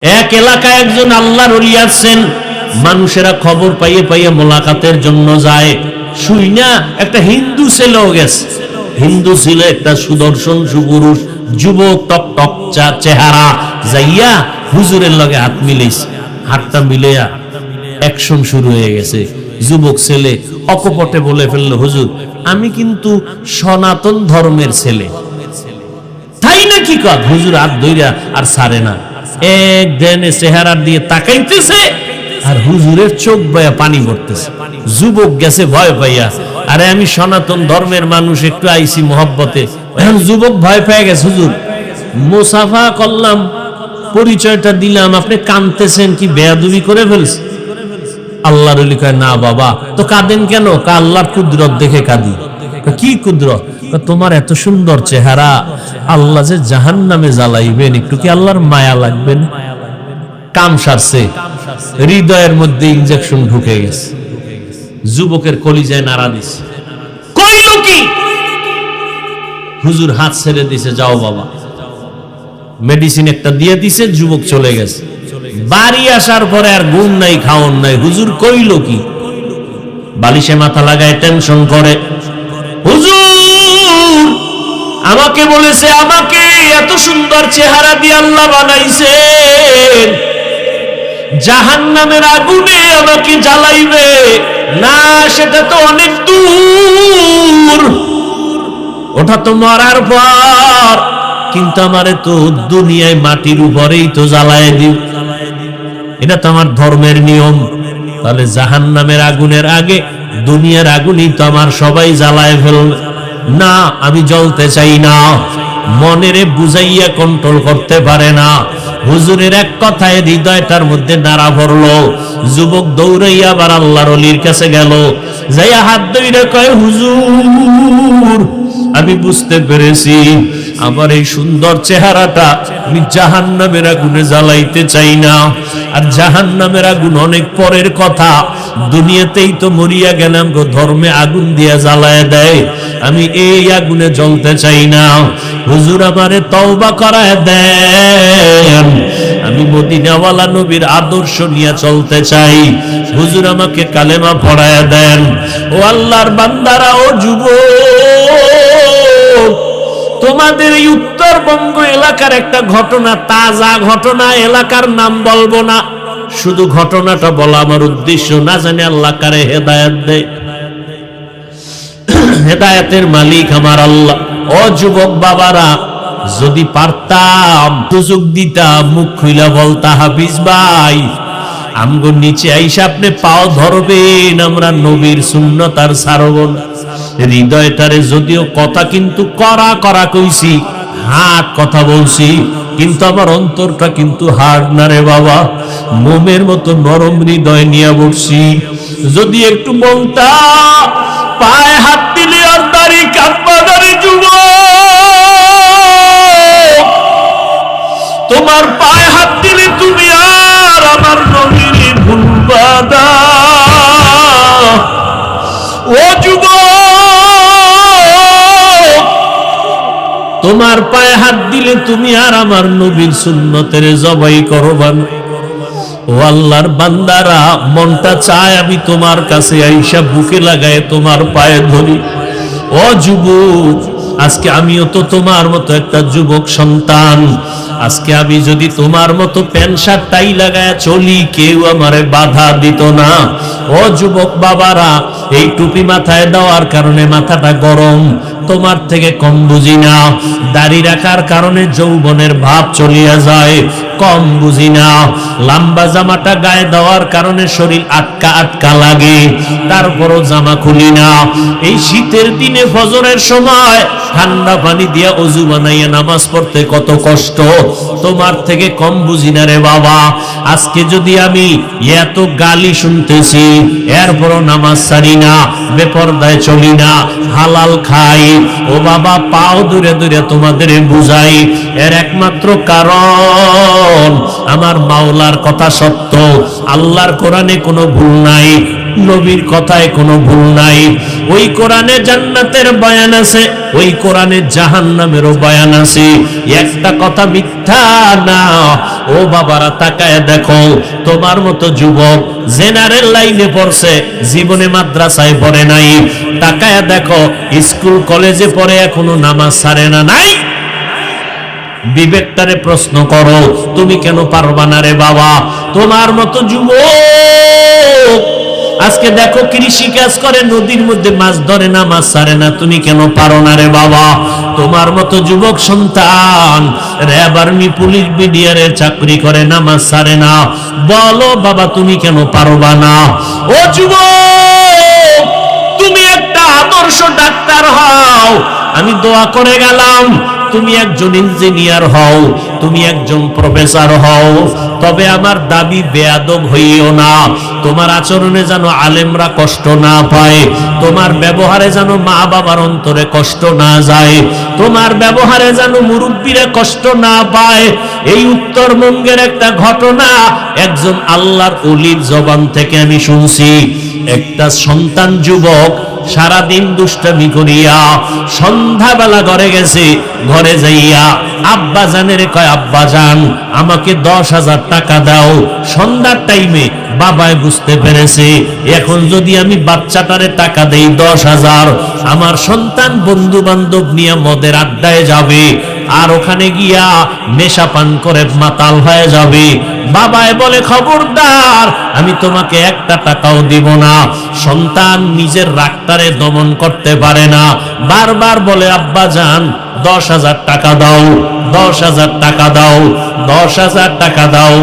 এক এলাকায় একজন আল্লাহর ওলি আছেন। মানুষেরা খবর পাইয়ে পাইয়ে মোলাকাতের জন্য যায়। শুই না একটা হিন্দু ছেলেও গেছে। হিন্দু ছিল একটা সুদর্শন সুপুরুষ যুবক, টক টক চেহারা, যাইয়া হুজুরের লগে হাত মিলাইছে। হাতটা মিলাইয়া অ্যাকশন শুরু হয়ে গেছে। যুবক ছেলে অকপটে বলে ফেললো, হুজুর আমি কিন্তু সনাতন ধর্মের ছেলে। তাই নাকি কথা? হুজুর হাত ধইরা আর ছাড়ে না। এক দেনে চেহারা দিয়ে তাকাইতেছে আর হুজুরের চোখ বয়া পানি পড়তেছে। যুবক গেছে ভয় পাইয়া, আরে আমি সনাতন ধর্মের মানুষ, একটু আইসি মহব্বতে। এখন যুবক ভয় পেয়ে গেছে, হুজুর মুসাফা করলাম, পরিচয়টা দিলাম, আপনি কাঁদতেছেন কি বেয়াদবি করে ফেলছে? আল্লাহর ওলি কয়, না বাবা, তো কাঁদেন কেন? আল্লাহর কুদরত দেখে কাঁদি। কি কুদরত? তোমার এত সুন্দর চেহারা, আল্লাহ যে জাহান্নামে জ্বালাইবেন, একটু কি আল্লাহর মায়া লাগবেন? কাম সারছে, হৃদয়ের মধ্যে ইনজেকশন ঢুকে গেছে। যুবকের কলিজায় নাড়া দিছে। কইল কি? হুজুর হাত ছেড়ে দিছে, যাও বাবা। মেডিসিন একটা দিয়ে দিছে, যুবক চলে গেছে। বাড়ি আসার পরে আর ঘুম নাই, খাওন নাই। হুজুর কইল কি? বালিশে মাথা লাগায় টেনশন করে, হুজুর আমাকে বলেছে আমাকে এত সুন্দর চেহারা দিয়ে আল্লাহ বানাইছেন, জাহান্নামের আগুনে আমাকে জ্বালাইবে না, সেটা তো অনেক দূর, ওটা তো মরার পর, কিন্তু আমারে তো দুনিয়ায় মাটির উপরেই তো জ্বালায় দিও, এটা তো আমার ধর্মের নিয়ম। তাহলে জাহান্নামের আগুনের আগে দুনিয়ার আগুনই তো আমার সবাই জ্বালায় ফেলবে। না, আমি জ্বলতে চাই না। মনেরে বুঝাইয়া কন্ট্রোল করতে পারে না। হুজুরের এক কথায় হৃদয়টার মধ্যে নাড়া পড়লো। যুবক দৌড়াইয়া আবার আল্লাহর ওলির কাছে গেল, যাইয়া হাত ধইরা কয়, হুজুর আমি বুঝতে পেরেছি, আমার এই সুন্দর চেহারাটা আমি জাহান্নামের আগুনে জ্বালাইতে চাই না। আর জাহান্নামের আগুন অনেক পরের কথা, দুনিয়াতেই তো মরিয়া গেলাম গো, ধর্মে আগুন দিয়া জ্বালায় দেয়, আমি এই আগুনে জ্বলতে চাই না। হুজুর আমারে তওবা করায় দেন, আমি মদিনাওয়ালা নবীর আদর্শ নিয়ে চলতে চাই, হুজুর আমাকে কালেমা পড়ায় দেন। ও আল্লাহর বান্দারা, ও যুবক, তোমাদের এই উত্তরবঙ্গ এলাকার একটা ঘটনা, তাজা ঘটনা, এলাকার নাম বলবো না, শুধু ঘটনাটা বলা আমার উদ্দেশ্য। না জানি আল্লাহ কারে হেদায়েত দেয়, হেদায়েতের মালিক আমার আল্লাহ। ও যুবক বাবারা, যদি পারতাম, সুযোগ দিতাম, মুখ খুইলা বলতা, হাফিজ ভাই আমগো নিচে আইসা আপনি পাও ধরবেন, আমরা নবীর সুন্নত আর ছাড়ব না। হৃদয়টারে যদিও কথা কিন্তু করা করা কইছি, হাট কথা বলছি, কিন্তু আমার অন্তরটা কিন্তু হার্ড না রে বাবা, মোমের মতো নরম হৃদয় নিয়ে বসছি। যদি একটু বলতা, পায়ে হাত দিলে আর দাড়ি কাটবা দাড়ি, যুবক তোমার পায়ে হাত দিলে তুমি আর আমার নবীর ভুলবা না। ও যুবক, তোমার পায়ে হাত দিলে তুমি আর আমার নবীর সুন্নতের জবাই করবা না। ও আল্লাহর বান্দারা, মনটা চায় আমি তোমার কাছে আইসা বুকে লাগায় তোমার পায়ে ধরি। ও যুবক, আজকে আমিও তো তোমার মতো একটা যুবক সন্তান, আজকে আমি যদি তোমার মতো প্যান্ট শার্ট টাই লাগায় চলি, কেউ আমারে বাধা দিত না। ও যুবক বাবারা, এই টুপি মাথায় দেওয়ার কারণে মাথাটা গরম, তোমার থেকে কম বুঝি না। দাড়ি রাখার কারণে যৌবনের ভাব চলিয়া যায়, কম বুঝি না। লম্বা জামাটা গায়ে দেওয়ার কারণে শরীর আটকা আটকা লাগে, তারপরও জামা খুলি না। এই শীতের দিনে ফজরের সময় ঠান্ডা পানি দিয়া ওযু বানাইয়া নামাজ পড়তে কত কষ্ট, তোমার থেকে কম বুঝি না রে বাবা। আজকে যদি আমি এত গালি শুনতেছি, এরপরও নামাজ ছাড়ি না, বেপরদায় চলি না, হালাল খাই, ও বাবা পাও দূরে দূরে তোমাদের বুঝাই, এর একমাত্র কারণ আমার মাওলার কথা সত্য, আল্লাহর কোরআনে কোনো ভুল নাই, নবীর কথায় কোনো ভুল নাই। ওই কোরআনে জান্নাতের বয়ান আছে, ওই কোরআনে জাহান্নামেরও বয়ান আছে, একটা কথা মিথ্যা না। ও বাবারা তাকায় দেখো, তোমার মতো যুবক জেনারেল লাইনে পড়ছে, জীবনে মাদ্রাসায় পড়ে নাই। তাকায় দেখো, স্কুল কলেজে পড়ে এখনো নামাজ ছাড়ে না। নাই বিবেকটারে প্রশ্ন করো, তুমি কেন পারবা না রে বাবা? তোমার মতো যুবক আজকে দেখো কৃষি কাজ করে, নদীর মধ্যে মাছ ধরে না, মাছ ছাড়ে না, তুমি কেন পারো না রে বাবা? তোমার মতো যুবক সন্তান র্যাব আর্মি পুলিশ বিডিআরে চাকরি করে, নামাজ ছাড়ে না, বলো বাবা তুমি কেন পারবা না? ও যুবক, তুমি একটা আদর্শ ডাক্তার হও, আমি দোয়া করে গেলাম। তুমি একজন ইঞ্জিনিয়ার হও, তুমি একজন প্রফেসর হও, তবে আমার দাবি বেয়াদব হইও না। তোমার আচরণে যেন আলেমরা কষ্ট না পায়, তোমার ব্যবহারে যেন মা বাবার অন্তরে কষ্ট না যায়, তোমার ব্যবহারে যেন মুরব্বীরা কষ্ট না পায়। এই উত্তরবঙ্গের একটা ঘটনা একজন আল্লাহর ওলির জবান থেকে আমি শুনছি। একটা সন্তান যুবক সারাদিন দুষ্টামি করিয়া সন্ধ্যাবেলা ঘরে গেছে, ঘরে যাইয়া আব্বা জানের কয়, আব্বা জান আমাকে 10,000 টাকা দাও। সন্ধ্যার টাইমে বাবাই বুঝতে পেরেছে এখন যদি আমি বাচ্চাটারে টাকা দেই 10,000, আমার সন্তান বন্ধু বান্ধব নিয়ে মদের আড্ডায় যাবে, আর ওখানে গিয়া নেশা পান করে মাতাল হয়ে যাবে। বাবাই বলে, খবরদার, আমি তোমাকে একটা টাকাও দিব না। সন্তান নিজের রাগটারে দমন করতে পারে না, বারবার বলে, আব্বা জান 10,000 টাকা দাও, 10,000 টাকা দাও, 10,000 টাকা দাও।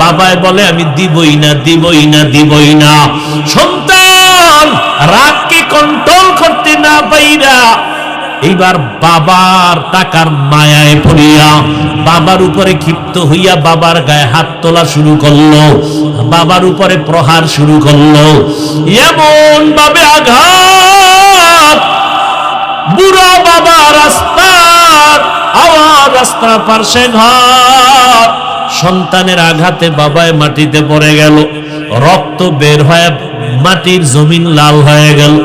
বাবাই বলে, আমি দিবই না, দিবই না, দিবই না। সন্তান রাগকে কন্ট্রোল করতে না পাইরা এইবার বাবার টাকার মায়ায় পড়িয়া বাবার উপরে ক্ষিপ্ত হইয়া বাবার গায়ে হাত তোলা শুরু করলো, বাবার উপরে প্রহার শুরু করলো। এমন ভাবে আঘাত, বুড়া বাবা রাস্তার আওয়াজ, রাস্তার পাশে ঘর, সন্তানের আঘাতে বাবায় মাটিতে পড়ে গেল, রক্ত বের হয়ে মাটির জমিন লাল হয়ে গেল।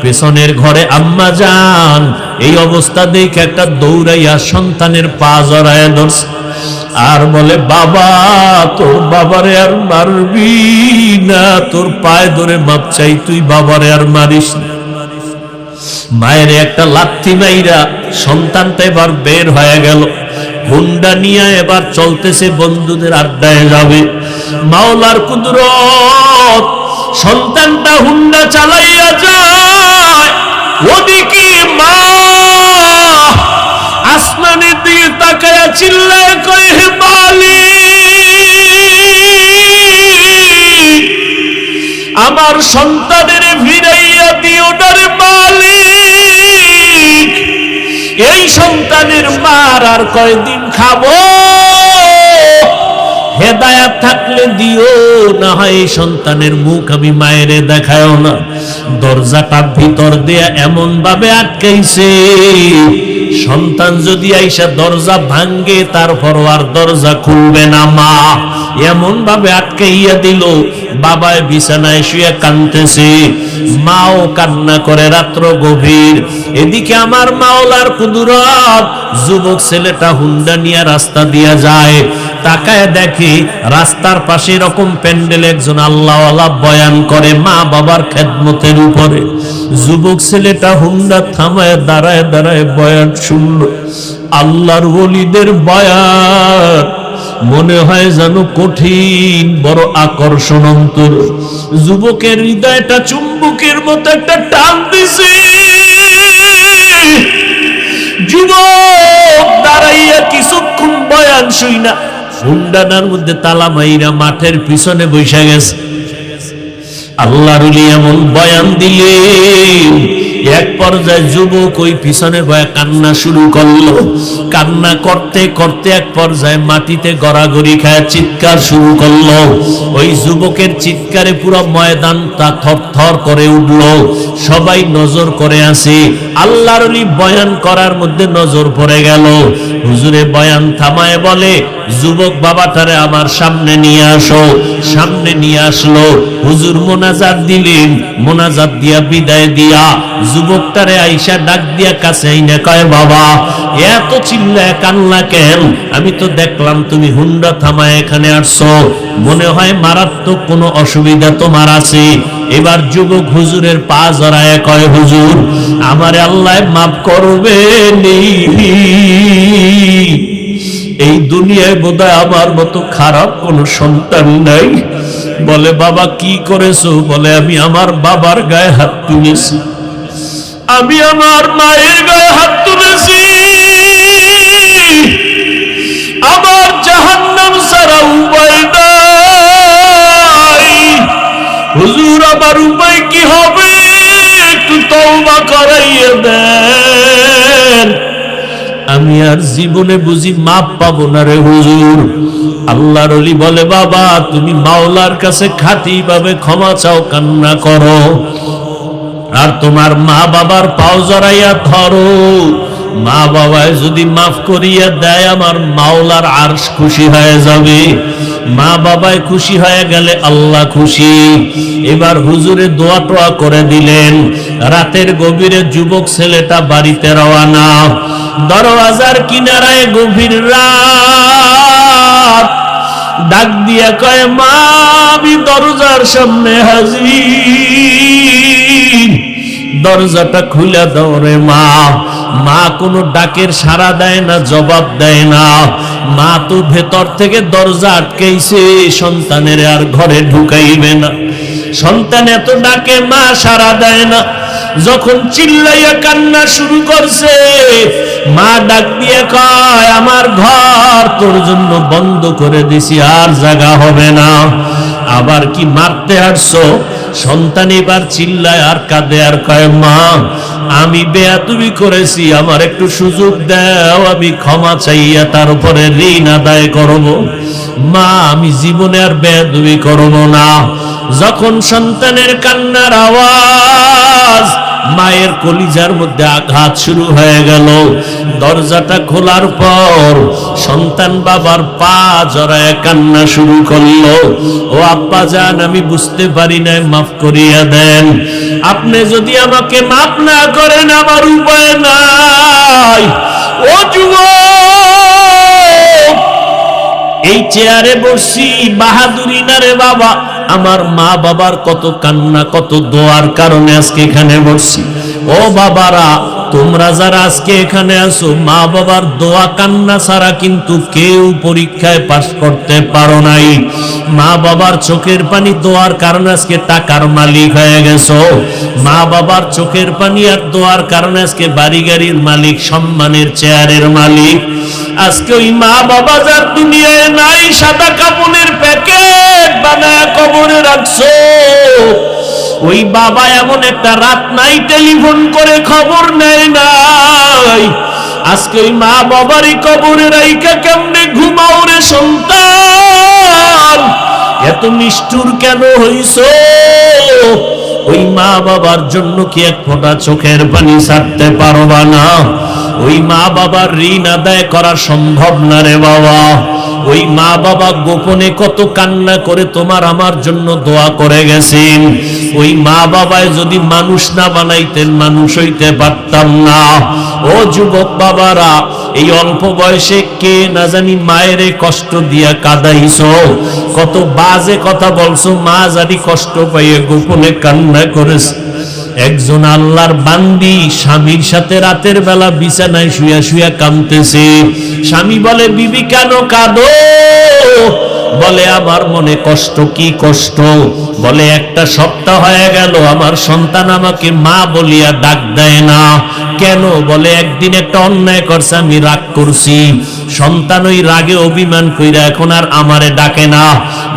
পেছনের ঘরে আম্মা জান এই অবস্থা দেখে একটা দৌড়াইয়া সন্তানের পা জড়ায় ধরছে আর বলে, বাবা তোর বাবারে আর মারবি না, তোর পায়ে ধরে মাপ চাই, তুই বাবারে আর মারিস না। মায়ের একটা লাথি মাইরা সন্তানটা এবার বের হয়ে গেল, হুন্ডা নিয়ে এবার চলতেছে, বন্ধুদের আড্ডায় যাবে। মাওলার কুদরত, সন্তানটা হুন্ডা চালাইয়া যায়, ওদিকে মা আসমানের দিকে তাকায়া চিল্লায় কয়, হে মালিক, আমার সন্তানের ফিরাইয়া দিও না রে মালিক, এই সন্তানের মার আর কয়দিন খাবো, হেদায়াত থাকলে দিও, না হয় সন্তানের মুখ আমি মায়েরে দেখায়ও না। দরজাটা ভিতর দিয়ে এমন ভাবে আটকাইছে, সন্তান যদি আইসা দরজা ভাঙ্গে তারপরও আর দরজা খুলবে না মা, এমন ভাবে আটকাইয়া দিল। বাবায় বিছানায় শুয়ে কাঁদতেছে, মাও কান্না করে, রাত্র গভীর। এদিকে আমার মাওলার কুদরত, যুবক ছেলেটা হুন্ডা নিয়ে রাস্তা দিয়া যায়, তাকায় দেখে রাস্তার পাশে এরকম প্যান্ডেল একজন আল্লাহওয়ালা বয়ান করে মা বাবার খেদমতের উপরে। যুবক ছেলেটা হুন্ডা থামায় দাঁড়ায় দাঁড়ায় বয়ান শুনল, আল্লাহর ওলিদের বয়ান। মনে হয় যেন কঠিন, বড় আকর্ষণ অন্তর। যুবকের হৃদয়টা চুম্বকের মতো একটা টান দিছে। যুবক দাঁড়াইয়া কিছুক্ষণ বয়ান শুইনা হুন্ডানার মধ্যে তালা মাইরা মাঠের পিছনে বসে গেছে। আল্লাহর ওলি এমন বয়ান দিলেন, এক পর্যায়ে যুবক ওই পিছনে বয়া কান্না শুরু করলো। কান্না করতে করতে এক পর্যায়ে মাটিতে গড়াগড়ি খায় চিৎকার শুরু করলো। ওই যুবকের চিৎকারে পুরো ময়দানটা থরথর করে উঠলো। সবাই নজর করে আসে। আল্লাহর ওলি বয়ান করার মধ্যে নজর পড়ে গেল। হুজুরে বয়ান থামায় বলে, যুবক বাবাটারে আমার সামনে নিয়ে আসো। সামনে নিয়ে আসলো। হুজুর মোনাজাত দিলেন। মোনাজাত দিয়া বিদায় দিয়া যুবকটারে আইসা ডাক দিয়া কাছে আইনা কয়, বাবা এত চিল্লায় কান্না কেন? আমি তো দেখলাম তুমি হুন্ডা থামায় এখানে আসছো, মনে হয় মারাত্মক কোনো অসুবিধা তোমার আছে। এবার যুবক হুজুরের পা জড়ায় কয়, হুজুর আমারে আল্লাহ মাফ করবে নি, এই দুনিয়ায় বোধহয় আমার মতো খারাপ কোনো সন্তান নাই। বলে, বাবা কি করেছো? বলে, আমি আমার বাবার গায়ে হাত তুলেছি, আমি আমার মায়ের গায়ে হাত তুলেছি, আমার জাহান্নাম ছাড়া উপায় নাই। হুজুর আমার উপায় কি হবে? একটু তওবা করাইয়া দেন, আমি আর জীবনে বুঝি মাপ পাবো না রে হুজুর। আল্লাহর ওলি বলে, বাবা তুমি মাওলার কাছে খাঁটি ভাবে ক্ষমা চাও, কান্না করো, আর তোমার মা বাবার পাও জড়াইয়া ধরো। মা বাবায় যদি মাফ করিয়া দেয়, আমার মাওলার আরশ খুশি হয়ে যাবে। মা বাবায় খুশি হয়ে গেলে আল্লাহ খুশি। এবার হুজুরে দোয়া টোয়া করে দিলেন। রাতের গভীরে যুবক ছেলেটা বাড়িতে রওয়ানা। দরওয়াজার কিনারায় গভীর রাত, ডাক দিয়া কয়, মা আমি দরজার সামনে হাজির, দরজাটা খুলে দাও রে মা। মা কোনো ডাকের সাড়া দেয় না, জবাব দেয় না। মা তো ভেতর থেকে দরজা আটকাইছে, সন্তানের আর ঘরে ঢুকাইবে না। সন্তান এত ডাকে, মা সাড়া দেয় না। যখন চিল্লাইয়া কান্না শুরু করছে, মা ডাক দিয়ে কয়, আমার ঘর তোর জন্য বন্ধ করে দিছি, আর জায়গা হবে না। আবার কি মারতে আসছো? সন্তান এবার চিল্লায় আর কাঁদে আর কয়, মা আমি বেয়াদবি করেছি, আমার একটু সুযোগ দাও, আমি ক্ষমা চাইয়া তার উপরে ঋণ আদায় করব। মা আমি জীবনে আর বেয়াদবি করব না। যখন সন্তানের কান্নার আওয়াজ, মায়ের কলিজার মধ্যে আঘাত শুরু হয়ে গেল। দরজাটা খোলার পর সন্তান বাবার পা জড়ায় কান্না শুরু করলো, ও আব্বা জান আমি বুঝতে পারি নাই, মাফ করিয়া দেন। আপনি যদি আমাকে মাফ না করেন আমার উপায় নাই। ও যুবক, এই চেয়ারে বসছি বাহাদুরি না রে বাবা, আমার মা বাবার কত কান্না, কত দোয়ার কারণে আজকে এখানে বসছি। ও বাবারা, তোমরা যারা আজকে এখানে আসো, মা বাবার দোয়া কান্না ছাড়া কিন্তু কেউ পরীক্ষায় পাশ করতে পারো নাই। মা বাবার চোখের পানি দোয়ার কারণে আজকে টাকার মালিক হয়ে গেছো। মা বাবার চোখের পানি আর দোয়ার কারণে আজকে বাড়ি গাড়ির মালিক, সম্মানের চেয়ারের মালিক। আজকে ওই মা বাবা যার দুনিয়ায় নাই, সাদা কাপড়ের প্যাকেট বানায় কবরে রাখছো। ওই বাবা এমন একটা রাত নাই টেলিফোন করে খবর নেয় নাই। আজকে ওই মা বাবারই কবরে রাইকা কেমনে ঘুমাও রে সন্তান? এত নিষ্ঠুর কেন হইছো? ওই মা বাবার জন্য কি এক ফোঁটা চোখের পানি ছাড়তে পারবা না? ওই মা বাবার ঋণ আদায় করা সম্ভব না রে বাবা। ওই মা বাবা গোপনে কত কান্না করে তোমার আমার জন্য দোয়া করে গেছেন। ওই মা বাবায় যদি মানুষ না বানাইতেন, মানুষ হইতে পারতাম না। ও যুবক বাবারা, এই অল্প বয়সে কে না জানি মায়ের কষ্ট দিয়া কাঁদাইছো, কত বাজে কথা বলছো, মা জানি কষ্ট পাইয়ে গোপনে কান্না করেছে। একজন আল্লাহর বান্দি স্বামীর সাথে রাতের বেলা বিছানায় শুয়া শুয়া কাঁদতেছে। স্বামী বলে, বিবি কেন কাঁদো? বলে, আমার মনে কষ্ট। কি কষ্ট? বলে, একটা সপ্তাহ হয়ে গেল আমার সন্তান আমাকে মা বলিয়া ডাক দেয় না। কেন? বলে, একদিন একটা অন্যায় করছে, আমি রাগ করছি। সন্তান ওই রাগে অভিমান কইরা এখন আর আমারে ডাকে না।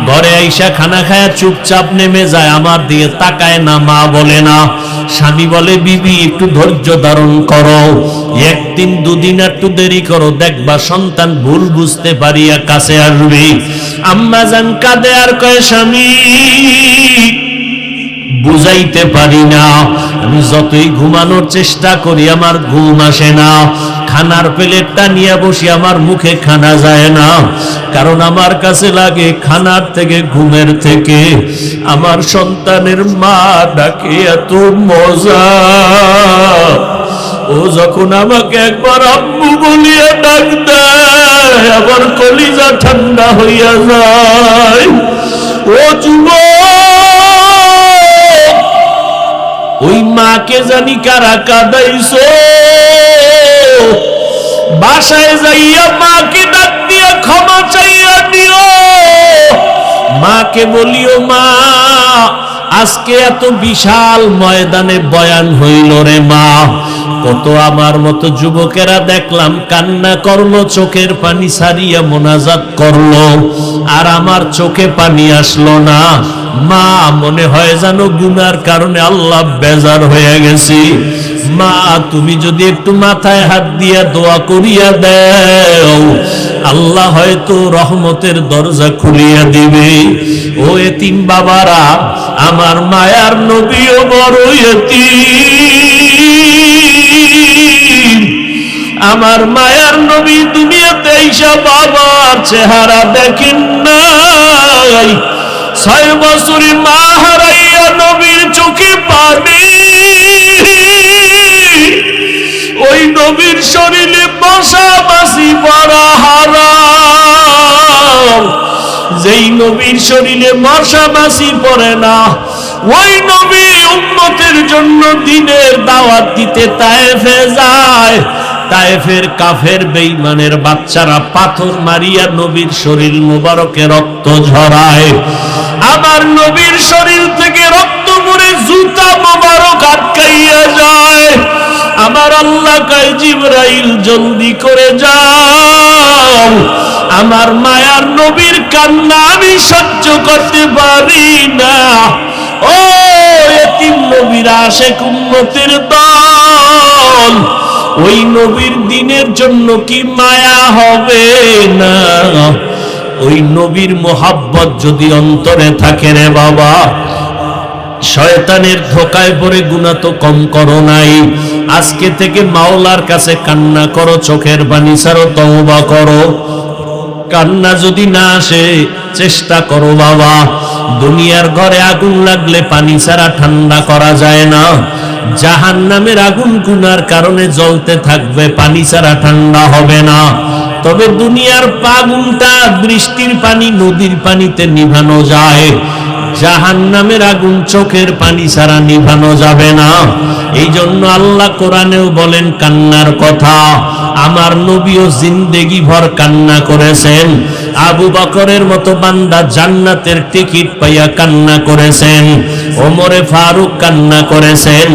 ঘরে আইসা খানা খায়া চুপচাপ নেমে যায়, আমার দিকে তাকায় না, মা বলে না। স্বামী বলে, বিবি একটু ধৈর্য ধারণ করো, একদিন দুদিন একটু দেরি করো, দেখবা সন্তান ভুল বুঝতে পারিয়া কাছে আসবে। আম্মা জান কাঁদে আর কয়, স্বামী বুঝাইতে পারি না, আমি যতই ঘুমানোর চেষ্টা করি আমার ঘুম আসে না। খানার প্লেটটা নিয়ে বসি, আমার মুখে খানা যায় না, কারণ আমার কাছে লাগে খানার থেকে ঘুমের থেকে আমার সন্তানের মা ডাকে এত মজা। ও যখন আমাকে একবার আম্মু বলিয়া ডাক দেয়, আমার কলিজা ঠান্ডা হইয়া যায়। ও যুবক, ওই মাকে জানি কারা কাঁদাইছো, বাসায় যাইয়া মাকে ডাক দিয়া ক্ষমা চাইয়া দিও। মাকে বলিও, মা আজকে এত বিশাল ময়দানে বয়ান হইল রে মা, কত আমার মতো যুবকেরা দেখলাম কান্না করলো, চোখের পানি ছাড়িয়া মোনাজাত করলো, আর আমার চোখে পানি আসলো না। মা মনে হয় জানো গুনার কারণে আল্লাহ বেজার হয়ে গেছি। মা তুমি যদি একটু মাথায় হাত দিয়া দোয়া করিয়া দেও, আল্লাহ হয়তো রহমতের দরজা খুলিয়া দিবে। ও এতিম বাবারা, আমার মায়ার নবীও বড় এতিম। আমার মায়ার নবী দুনিয়াতে এসে বাবার চেহারা দেখেন নাই। 6 বছর মা হারাইয়া নবীর চোখে পানি, ওই নবীর শরীরে মশা মাছি পড়া হারাম। যেই নবীর শরীরে মশা মাছি পড়ে না, ওই নবী উম্মতের জন্য দ্বীনের দাওয়াত দিতে তায়েফে যায়। তায়েফের কাফের বেঈমানের বাচ্চারা পাথর মারিয়া নবীর শরীর মুবারকে রক্ত ঝরায়। আমার নবীর শরীর থেকে রক্ত পড়ে জুতা মুবারক আটকাইয়া যায়। আমার আল্লাহ কয়, জিবরাইল জলদি করে যাও, আমার মায়ার নবীর কান্না আমি সহ্য করতে পারি না। ও এতিম নবীর আশিক উম্মতের দল, ওই নবীর দিনের জন্য কি মায়া হবে না? ওই নবীর মোহাব্বত যদি অন্তরে থাকে রে বাবা, শয়তানের ধোকায় পড়ে গুনাহ তো কম করো নাই। আজকে থেকে মাওলার কাছে কান্না করো, চোখের পানি ছাড়ো, তওবা করো। কান্না যদি না আসে, চেষ্টা করো বাবা। দুনিয়ার ঘরে আগুন লাগলে পানি ছাড়া ঠান্ডা করা যায় না। জাহান্নামের আগুন গুনার কারণে জ্বলতে থাকবে, পানি ছাড়া ঠান্ডা হবে না। তবে দুনিয়ার আগুনটা বৃষ্টির পানি, নদীর পানিতে নিভানো যায়। জাহান্নামের আগুন চোখের পানি ছাড়া নিভানো যাবে না। এই জন্য আল্লাহ কোরআনেও বলেন কান্নার কথা। আমার নবীও জিন্দেগি ভর কান্না করেছেন। আবু বকরের মতো বান্দা জান্নাতের টিকিট পাইয়া কান্না করেছেন। ওমরে ফারুক কান্না করেছেন।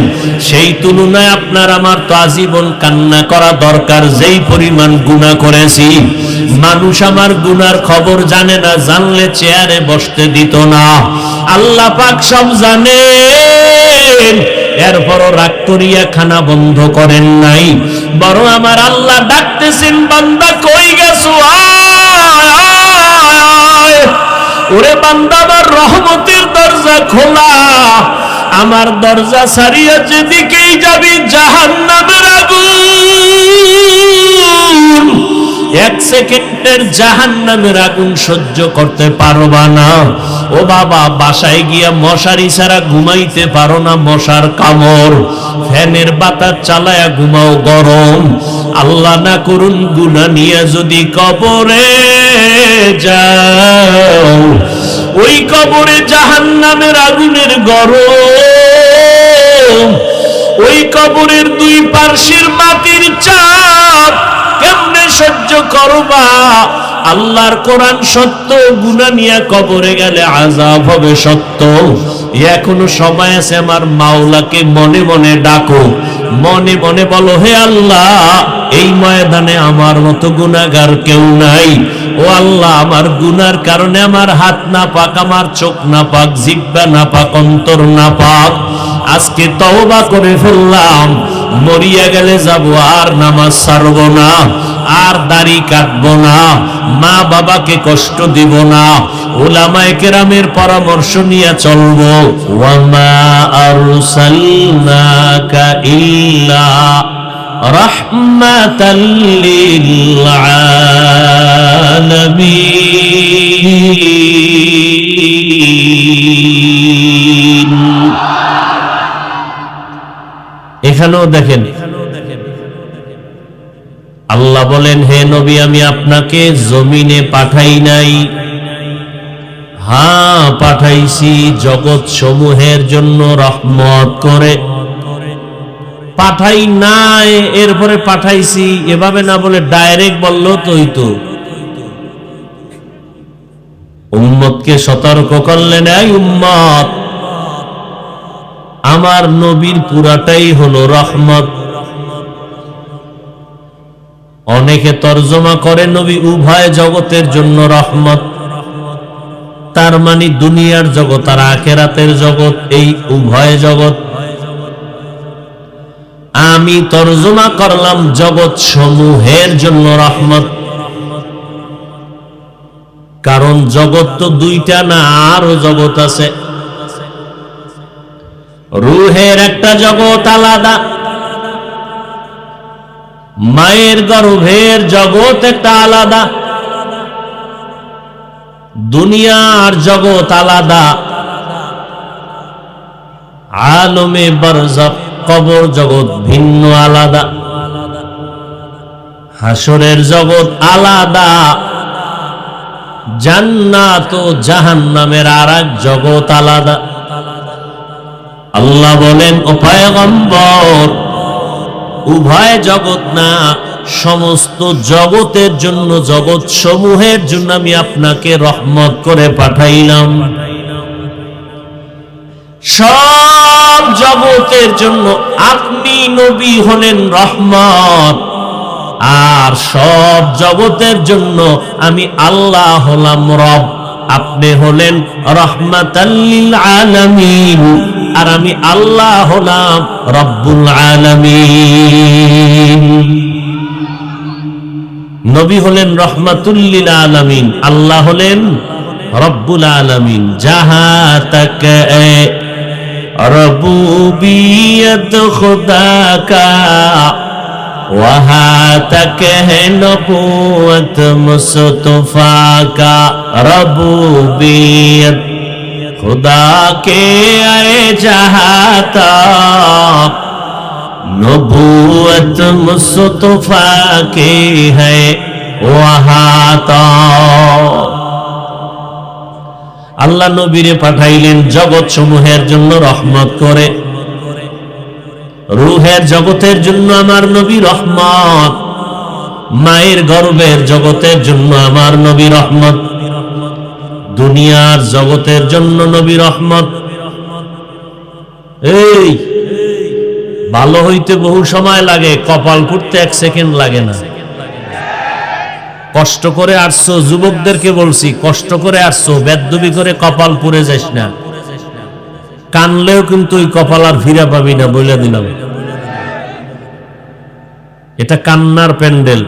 সেই তুলনায় আপনার আমার তো আজীবন কান্না করা দরকার, যেই পরিমাণ গুনাহ করেছি। মানুষ আমার গুনার খবর জানে না, জানলে চেয়ারে বসতে দিত না। আল্লাহ পাক সব জানেন, এরপরও রাগ করিয়া খানা বন্ধ করেন নাই। বরং আমার আল্লাহ ডাকতেছেন, বান্দা কই গেছো, আয়। ওরে বান্দা, আমার রহমতের দরজা খোলা। আমার দরজা ছাড়িয়া যেদিকেই যাবি জাহান্নামের আগুন। 1 সেকেন্ডের জাহান্নামের আগুন সহ্য করতে পারবা না। ও বাবা, বাসায় গিয়া মশারি ছাড়া ঘুমাইতে পারো না, মশার কামড়। ফ্যানের বাতাস চালায়া ঘুমাও, গরম। আল্লাহ না করুন গুনাহ নিয়ে যদি কবরে যাও, ওই কবরে জাহান্নামের আগুনের গরম। ওই কবরের 2 পার্শ্বের মাটির চাপ কেমনে সহ্য করবা? আল্লাহর কোরআন সত্য, গুনাহ নিয়ে কবরে গেলে আযাব হবে সত্য। এখনো সময় আছে, আমার মাওলাকে মনে মনে ডাকো, মনে মনে বলো, হে আল্লাহ, এই ময়দানে আমার মতো গুনাহগার কেউ নাই। ও আল্লাহ, আমার গুনার কারণে আমার হাত না পাক, আমার চোখ না পাক, জিহ্বা না পাক, অন্তর না পাক। আজকে তওবা করে ফেললাম, মরিয়া গেলে যাব, আর নামাজ ছাড়ব না, আর দাড়ি কাটবো না, মা বাবাকে কষ্ট দিব না, উলামায়ে কেরামের পরামর্শ নিয়ে চলবো। ওয়ামা আরসালনাকা ইল্লা রাহমাতাল লিল আলামিন। এখানেও দেখেন আল্লাহ বলেন, হে নবী, আমি আপনাকে জমিনে পাঠাই নাই। হ্যাঁ, পাঠাইছি জগৎ সমূহের জন্য রহমত করে। পাঠাই নাই এরপরে পাঠাইছি এভাবে না বলে ডাইরেক্ট বললো তো হইতো। উম্মতকে সতর্ক করলেন, এই উম্মত, আমার নবীর পুরাটাই হলো রহমত। অনেকে তর্জমা করে নবী উভয় জগতের জন্য রহমত, তার মানে দুনিয়ার জগৎ আর আখিরাতের জগৎ, এই উভয় জগৎ। আমি তর্জমা করলাম জগৎ সমূহের জন্য রহমত, কারণ জগৎ তো দুইটা না, আরো জগৎ আছে। রূহের একটা জগৎ আলাদা, মায়ের গর্ভের জগৎ একটা আলাদা, দুনিয়ার জগৎ আলাদা, আলমে বারজাখ কবর জগৎ ভিন্ন আলাদা, হাসরের জগৎ আলাদা, জান্নাত ও জাহান্নামের আরেক জগৎ আলাদা। আল্লাহ বলেন, ও পয়গম্বর, উভয় জগৎ না, সমস্ত জগতের জন্য, জগৎ সমূহের জন্য আমি আপনাকে রহমত করে পাঠাইলাম। সব জগতের জন্য আপনি নবী হলেন রহমত, আর সব জগতের জন্য আমি আল্লাহ হলাম রব। আপনি হলেন রাহমাতাল লিল আলামিন, আর আমি আল্লাহ হলাম রব্বুল আলামিন। নবী হলেন রাহমাতুল লিল আলামিন, আল্লাহ হলেন রব্বুল আলামিন। জাহা তক রবুবিয়ত খুদা কা, वहाँ तक है नबूवत मुस्तफा का। रबूबियत खुदा के आए जहाँ तक, नबूवत मुस्तफा के है वहाँ तक। আল্লাহ নবীরে পাঠাইলেন জগৎ সমূহের জন্য রহমত করে। রূহের জগতের জন্য আমার নবী রহমত, মায়ের গর্ভের জগতের জন্য আমার নবী রহমত, দুনিয়ার জগতের জন্য নবী রহমত। এই ভালো হইতে বহু সময় লাগে, কপাল ফুটতে 1 সেকেন্ড লাগে না। কষ্ট করে আসছো, যুবকদেরকে বলছি, কষ্ট করে আসছো, বেদবি করে কপাল পুড়ে যাস না। কানলেও কিন্তু ওই কপাল আর ফিরে পাবি না, বলে দিলাম। এটা কান্নার প্যান্ডেল,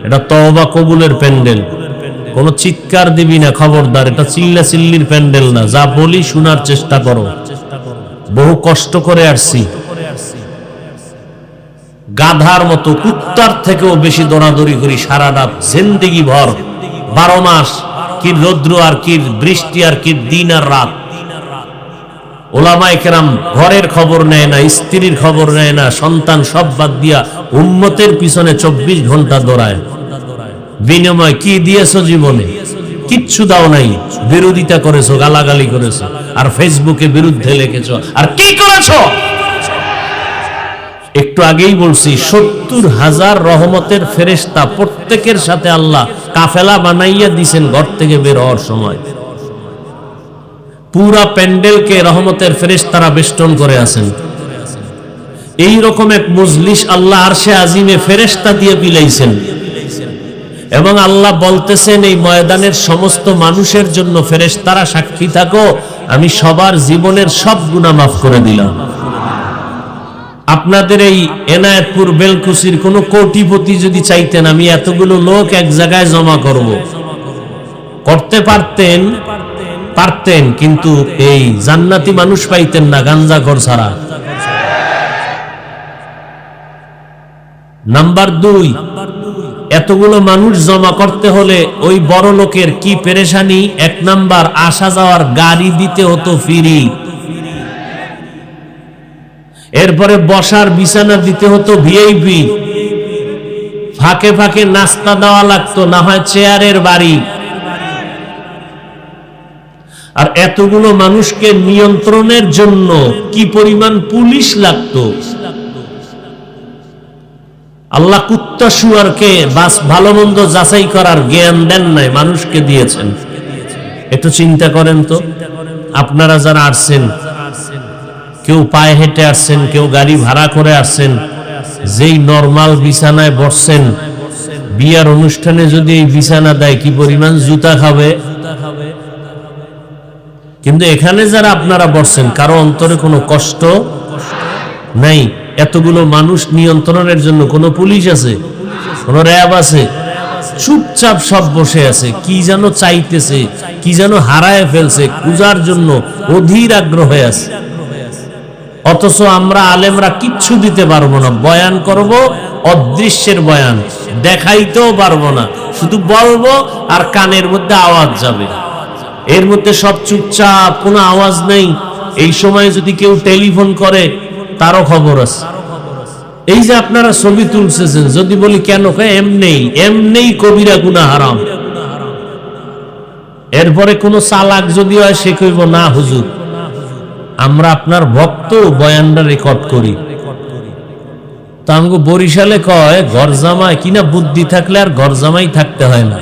এটা তওবা কবুলের প্যান্ডেল। কোন চিৎকার দিবি না, খবরদার। এটা চিল্লা চিল্লির প্যান্ডেল না। যা বলি শোনার চেষ্টা করো। বহু কষ্ট করে আসছি, গাধার মতো, কুত্তার থেকেও বেশি দৌড়াদৌড়ি করি সারা রাত, জিন্দেগি ভর, 12 মাস। কি রৌদ্র আর কি বৃষ্টি আর কি দিন আর রাত। ওলামায়ে কেরাম ঘরের খবর নেয় না, স্ত্রীর খবর নেয় না, সন্তান সব বাদ দিয়া উম্মতের পিছনে 24 ঘন্টা দৌড়ায়। বিনিময় কি দিয়েছো জীবনে? কিচ্ছু দাও নাই। বিরোধিতা করেছো, গালাগালি করেছো, আর ফেসবুকে বিরুদ্ধে লিখেছো। আর কি করেছো? একটু আগেই বলছি, 70,000 রহমতের ফেরেশতা, প্রত্যেকের সাথে আল্লাহ কাফেলা বানাইয়া দিছেন ঘর থেকে বের হওয়ার সময়। পুরা প্যান্ডেলকে রহমতের ফেরেশতারা বেষ্টন করে আছেন। এই রকম এক মজলিস আল্লাহ আরশে আজিমে ফেরেশতা দিয়ে বিলাইছেন, এবং আল্লাহ বলতেছেন এই ময়দানের সমস্ত মানুষের জন্য ফেরেশতারা সাক্ষী থাকো, আমি সবার জীবনের সব গুনাহ মাফ করে দিলাম। আপনাদের এই এনায়েতপুর বেলকুচির কোন কোটিপতি যদি চাইতেন আমি এতগুলো লোক এক জায়গায় জমা করব, করতে পারতেন, কিন্তু এই জান্নাতি মানুষ পাইতেন না গাঞ্জাখোর ছাড়া। নাম্বার 2, এতগুলো মানুষ জমা করতে হলে ওই বড় লোকের কি পেরেশানি। 1 নাম্বার, আসা যাওয়ার গাড়ি দিতে হতো ফ্রি, এরপরে বসার বিছানা দিতে হতো ভিআইপি, ফাঁকে ফাঁকে নাস্তা দেওয়া লাগতো, না হয় চেয়ারের বাড়ি। আর এতগুলো মানুষকে নিয়ন্ত্রণের জন্য কি পরিমাণ পুলিশ লাগতো। আল্লাহ কুত্তা শুয়ারকে বাস ভালো মন্দ যাচাই করার জ্ঞান দেন নাই, মানুষকে দিয়েছেন। একটু চিন্তা করেন তো, আপনারা যারা আসছেন, কেউ পায়ে হেঁটে আসছেন, কেউ গাড়ি ভাড়া করে আসছেন, যেই নরমাল বিছানায় বসছেন, বিয়ার অনুষ্ঠানে যদি এই বিছানা দেয় কি পরিমাণ জুতা খাবে। কিন্তু এখানে যারা আপনারা বসছেন, কারো অন্তরে কোনো কষ্ট নাই। এতগুলো মানুষ নিয়ন্ত্রণের জন্য কোনো পুলিশ আছে, কোনো র্যাব আছে? চুপচাপ সব বসে আছে, কি যেন চাইতেছে, কি যেন হারায় ফেলছে, খুঁজার জন্য অধীর আগ্রহ হয়ে আছে। অথচ আমরা আলেমরা কিচ্ছু দিতে পারবো না, বয়ান করব অদৃশ্যের বয়ান, দেখাইতেও পারবো না, শুধু বলবো আর কানের মধ্যে আওয়াজ যাবে, এর মধ্যে সব চুপচাপ, কোনো আওয়াজ নেই। এই সময় যদি কেউ টেলিফোন করে তারও খবর আছে। এই যে আপনারা ছবি তুলছেন, যদি বলি কেন, এমনি কবিরা গুনাহ হারাম। এরপরে কোন চালাক যদি হয় সে কইব না হুজুর আমরা আপনার ভক্ত, বয়ানটা রেকর্ড করি। তো আমাকে বরিশালে কয় ঘর জামাই কিনা বুদ্ধি থাকলে আর ঘর জামাই থাকতে হয় না।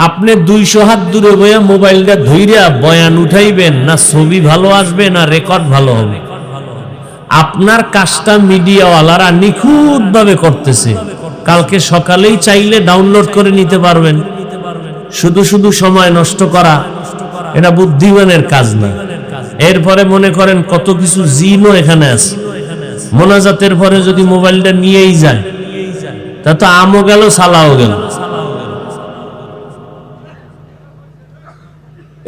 আপনি 200 হাত দূরে বইয়া মোবাইলটা ধইরা বয়ান উঠাইবেন, না ছবি ভালো আসবে না রেকর্ড ভালো হবে। আপনার কাজটা মিডিয়াওয়ালারা নিখুঁত ভাবে করতেছে, কালকে সকালেই চাইলে ডাউনলোড করে নিতে পারবেন। শুধু শুধু সময় নষ্ট করা এটা বুদ্ধিমানের কাজ না। এরপরে মনে করেন কত কিছু জিনও এখানে আছে, মোনাজাতের পরে যদি মোবাইলটা নিয়েই যায় তা তো আমও গেল সালাও গেল।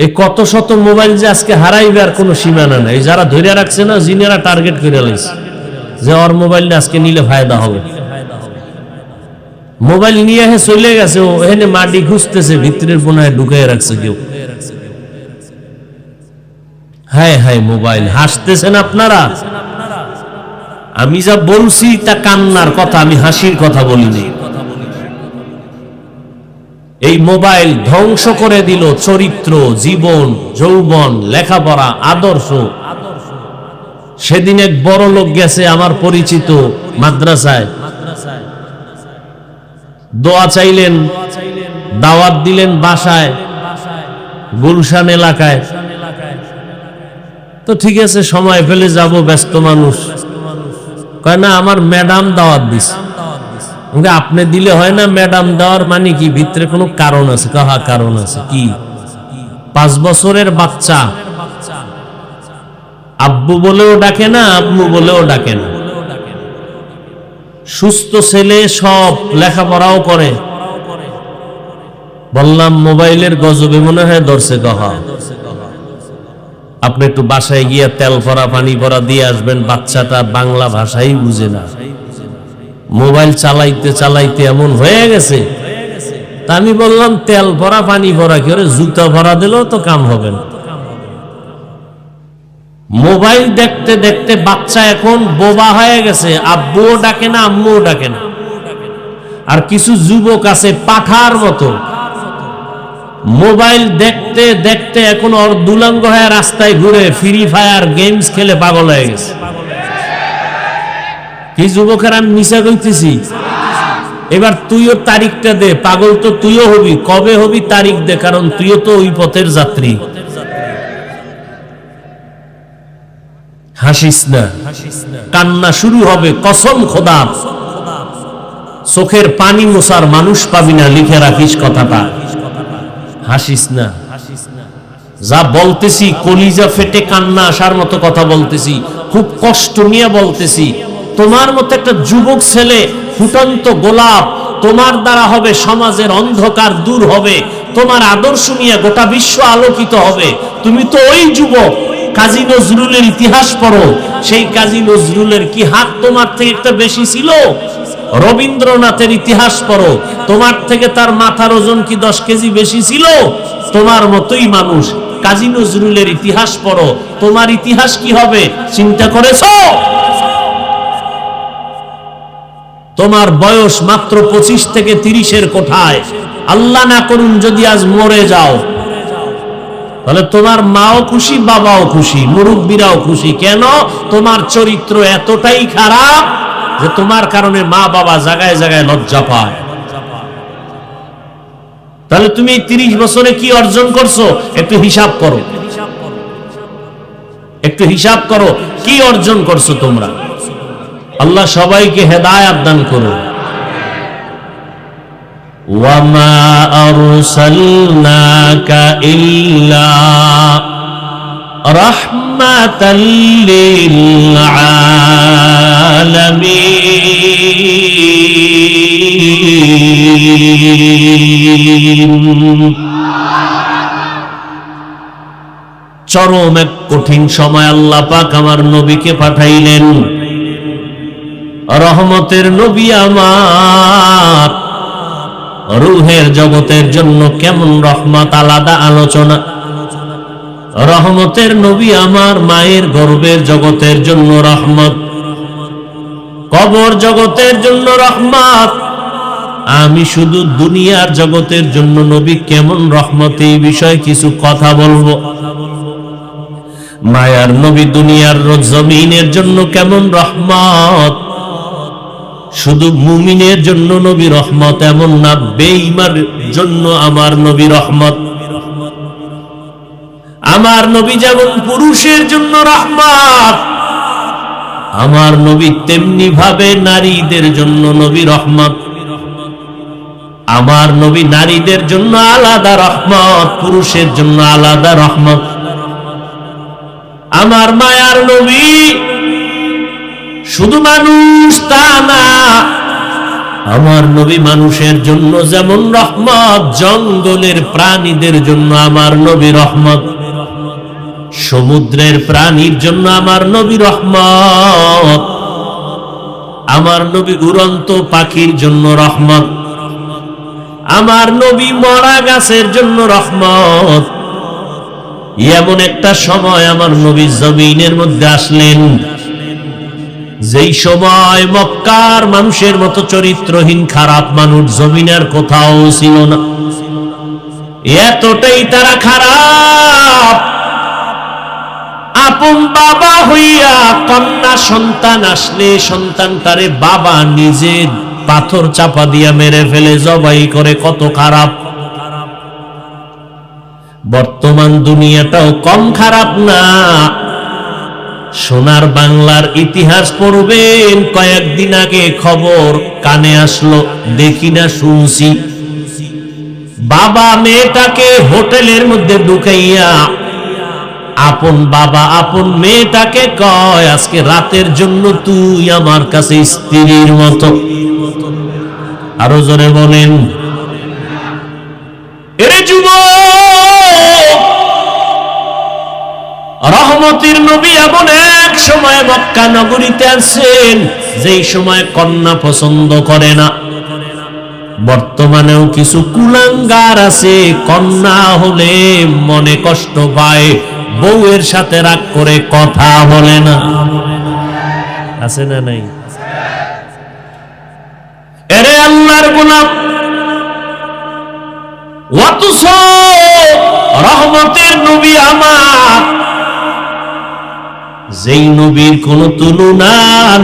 এই কত শত মোবাইল যে আজকে হারাইবে আর কোনো সীমানা নাই। যারা ধরে রাখছে না, জিনেরা টার্গেট করে লাইছে যে ওর মোবাইলটা আজকে নিলে ফায়দা হবে। মোবাইল নিয়ে চলে গেছে, ও এখানে মাটি খুঁজতেছে, ভিতরের কোনায় ঢুকাই রাখছে কেউ। হায় হায় মোবাইল, হাসতেছেন আপনারা। আমি যা বলছি তা কান্নার কথা, আমি হাসির কথা বলিনি। এই মোবাইল ধ্বংস করে দিল চরিত্র, জীবন, যৌবন, লেখাপড়া, আদর্শ। সেদিন এক বড় লোক গেছে আমার পরিচিত মাদ্রাসায়, দোয়া চাইলেন, দাওয়াত দিলেন বাসায়, গুলশান এলাকায়। তো ঠিক আছে, সময় পেলে যাব, ব্যস্ত মানুষ। কয় না আমার ম্যাডাম দাওয়াত দিছে। আপনি দিলে হয় না, ম্যাডাম দেওয়ার মানে কি? ভিতরে কোনো কারণ আছে? কাহা কারণ আছে কি? 5 বছরের বাচ্চা আব্বু বলেও ডাকে না, আম্মু বলেও ডাকে না। সুস্থ ছেলে, সব লেখাপড়াও করে। বললাম মোবাইলের গজবে মনে হয় ধরছে। কাহা আপনি একটু বাসায় গিয়ে তেল ভরা পানি ভরা দিয়ে আসবেন, বাচ্চাটা বাংলা ভাষাই বুঝে না। মোবাইল চালাইতে চালাইতে এমন হয়ে গেছে। তা আমি বললাম তেল ভরা পানি ভরা কি করে, জুতা ভরা দিলেও তো কাম হবে না। মোবাইল দেখতে দেখতে বাচ্চা এখন বোবা হয়ে গেছে, আব্বুও ডাকে না, আম্মুও ডাকে না। আর কিছু যুবক আছে পাঠার মতো, মোবাইল দেখতে দেখতে এখন ওর দুলাঙ্গ হয়ে রাস্তায় ঘুরে ফ্রি ফায়ার গেমস খেলে পাগল হয়ে গেছে। কি যুবকের আমি মিশা কইতেছি? এবার তুইও তারিখটা দে, পাগল তো তুইও হবি। কবে হবি তারিখ দে, কারণ তুইও তো ওই পথের যাত্রী। হাসিস না, কান্না শুরু হবে কসম খোদা। চোখের পানি মোছার মানুষ পাবি না, লিখে রাখিস কথাটা। হাসিস না, যা বলতেছি কলিজা ফেটে কান্না আসার মতো কথা বলতেছি, খুব কষ্ট নিয়ে বলতেছি। তোমার মতো একটা যুবক ছেলে, ফুটন্ত গোলাপ, তোমার দ্বারা হবে সমাজের অন্ধকার দূর হবে, তোমার আদর্শ নিয়ে গোটা বিশ্ব আলোকিত হবে। তুমি তো ওই যুবক। কাজী নজরুলের ইতিহাস পড়ো, সেই কাজী নজরুলের কি হাত তোমার থেকে একটা বেশি ছিল? রবীন্দ্রনাথের ইতিহাস পড়ো, তোমার থেকে তার মাথার ওজন কি 10 কেজি বেশি ছিল? তোমার মতোই মানুষ। কাজী নজরুলের ইতিহাস পড়ো, তোমার ইতিহাস কি হবে চিন্তা করেছো? তোমার বয়স মাত্র 25 থেকে 30-এর কোঠায়। আল্লাহ না করুন যদি আজ মরে যাও, তাহলে তোমার মাও খুশি, বাবাও খুশি, মুরব্বীরাও খুশি। কেন? তোমার চরিত্র এতটাই খারাপ যে তোমার কারণে মা বাবা জায়গায় জায়গায় লজ্জা পায়। তাহলে তুমি 30 বছরে কি অর্জন করছো? একটু হিসাব করো, একটু হিসাব করো কি অর্জন করছো তোমরা। আল্লাহ সবাইকে হেদায়েত দান করুন। ওয়ামা আরসালনাকা ইল্লা রাহমাতাল লিল আলামিন। চরম এক কঠিন সময় আল্লাহ পাক আমার নবীকে পাঠাইলেন। রহমতের নবী আমার, রূহের জগতের জন্য কেমন রহমত, আলাদা আলোচনা। রহমতের নবী আমার, মায়ের গর্ভের জগতের জন্য রহমত, কবর জগতের জন্য রহমত। আমি শুধু দুনিয়ার জগতের জন্য নবী কেমন রহমত, এই বিষয়ে কিছু কথা বলবো। মায়ার নবী দুনিয়ার জমিনের জন্য কেমন রহমত। শুধু মুমিনের জন্য নবী রহমত এমন না, বেঈমানের জন্য আমার নবী রহমত। আমার নবী যেমন পুরুষের জন্য রহমত, আমার নবী তেমনি ভাবে নারীদের জন্য নবী রহমত। আমার নবী নারীদের জন্য আলাদা রহমত, পুরুষের জন্য আলাদা রহমত। আমার মায়ার নবী শুধু মানুষ তা না, আমার নবী মানুষের জন্য যেমন রহমত, জঙ্গলের প্রাণীদের জন্য আমার নবী রহমত, সমুদ্রের প্রাণীর জন্য আমার নবী রহমত, আমার নবী উড়ন্ত পাখির জন্য রহমত, আমার নবী মরা গাছের জন্য রহমত। এমন একটা সময় আমার নবী জমিনের মধ্যে আসলেন, যেই সময় মক্কার মানুষের মতো চরিত্রহীন খারাপ মানুষ জমিনের কোথাও ছিল না। এতটাই তারা খারাপ, আপন বাবা হইয়া কন্যা সন্তান আসলে সন্তানটারে বাবা নিজে পাথর চাপা দিয়া মেরে ফেলে জবাই করে। কত খারাপ। বর্তমান দুনিয়াটাও কম খারাপ না। সোনার বাংলার ইতিহাস পড়বেন, কয়েকদিন আগে খবর কানে আসলো, দেখি না শুনছি, বাবা মেয়েটাকে হোটেলের মধ্যে ঢুকাইয়া, আপন বাবা আপন মেয়েটাকে কয় আজকে রাতের জন্য তুই আমার কাছে স্ত্রীর মতো। আরো জোরে বলেন। এরে যুবক, রহমতের নবী এমন এক সময় মক্কা নগরীতে আছেন যেই সময় কন্যা পছন্দ করে না। বর্তমানেও কিছু কুলাঙ্গার আছে, কন্যা হলে মনে কষ্ট পায়, বউয়ের সাথে রাগ করে কথা বলে না। আছে না নাই? এরে আল্লাহর গোলাম, অথচ রহমতের নবী আমার, যেই নবীর কোন তুলনা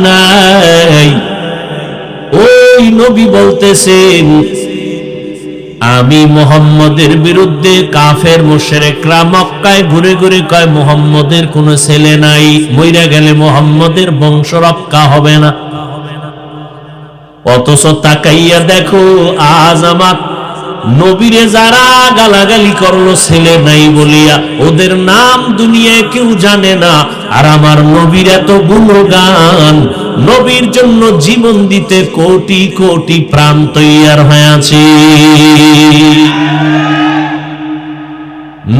নাই, ওই নবী বলতেছেন আমি মুহাম্মদের বিরুদ্ধে কাফের মুশরিকরা মক্কায় ঘুরে ঘুরে কয় মুহাম্মদের কোন ছেলে নাই, মইরা গেলে মুহাম্মদের বংশ রক্ষা হবে না। অথচ তাকাইয়া দেখো আজ আমার নবীরে যারা গালাগালি করলো ছেলে নাই বলিয়া, ওদের নাম দুনিয়ায় কেউ জানে না। আর আমার নবীর এত গুণগান, নবীর জন্য জীবন দিতে কোটি কোটি প্রাণ তৈয়ার হয়ে আছে।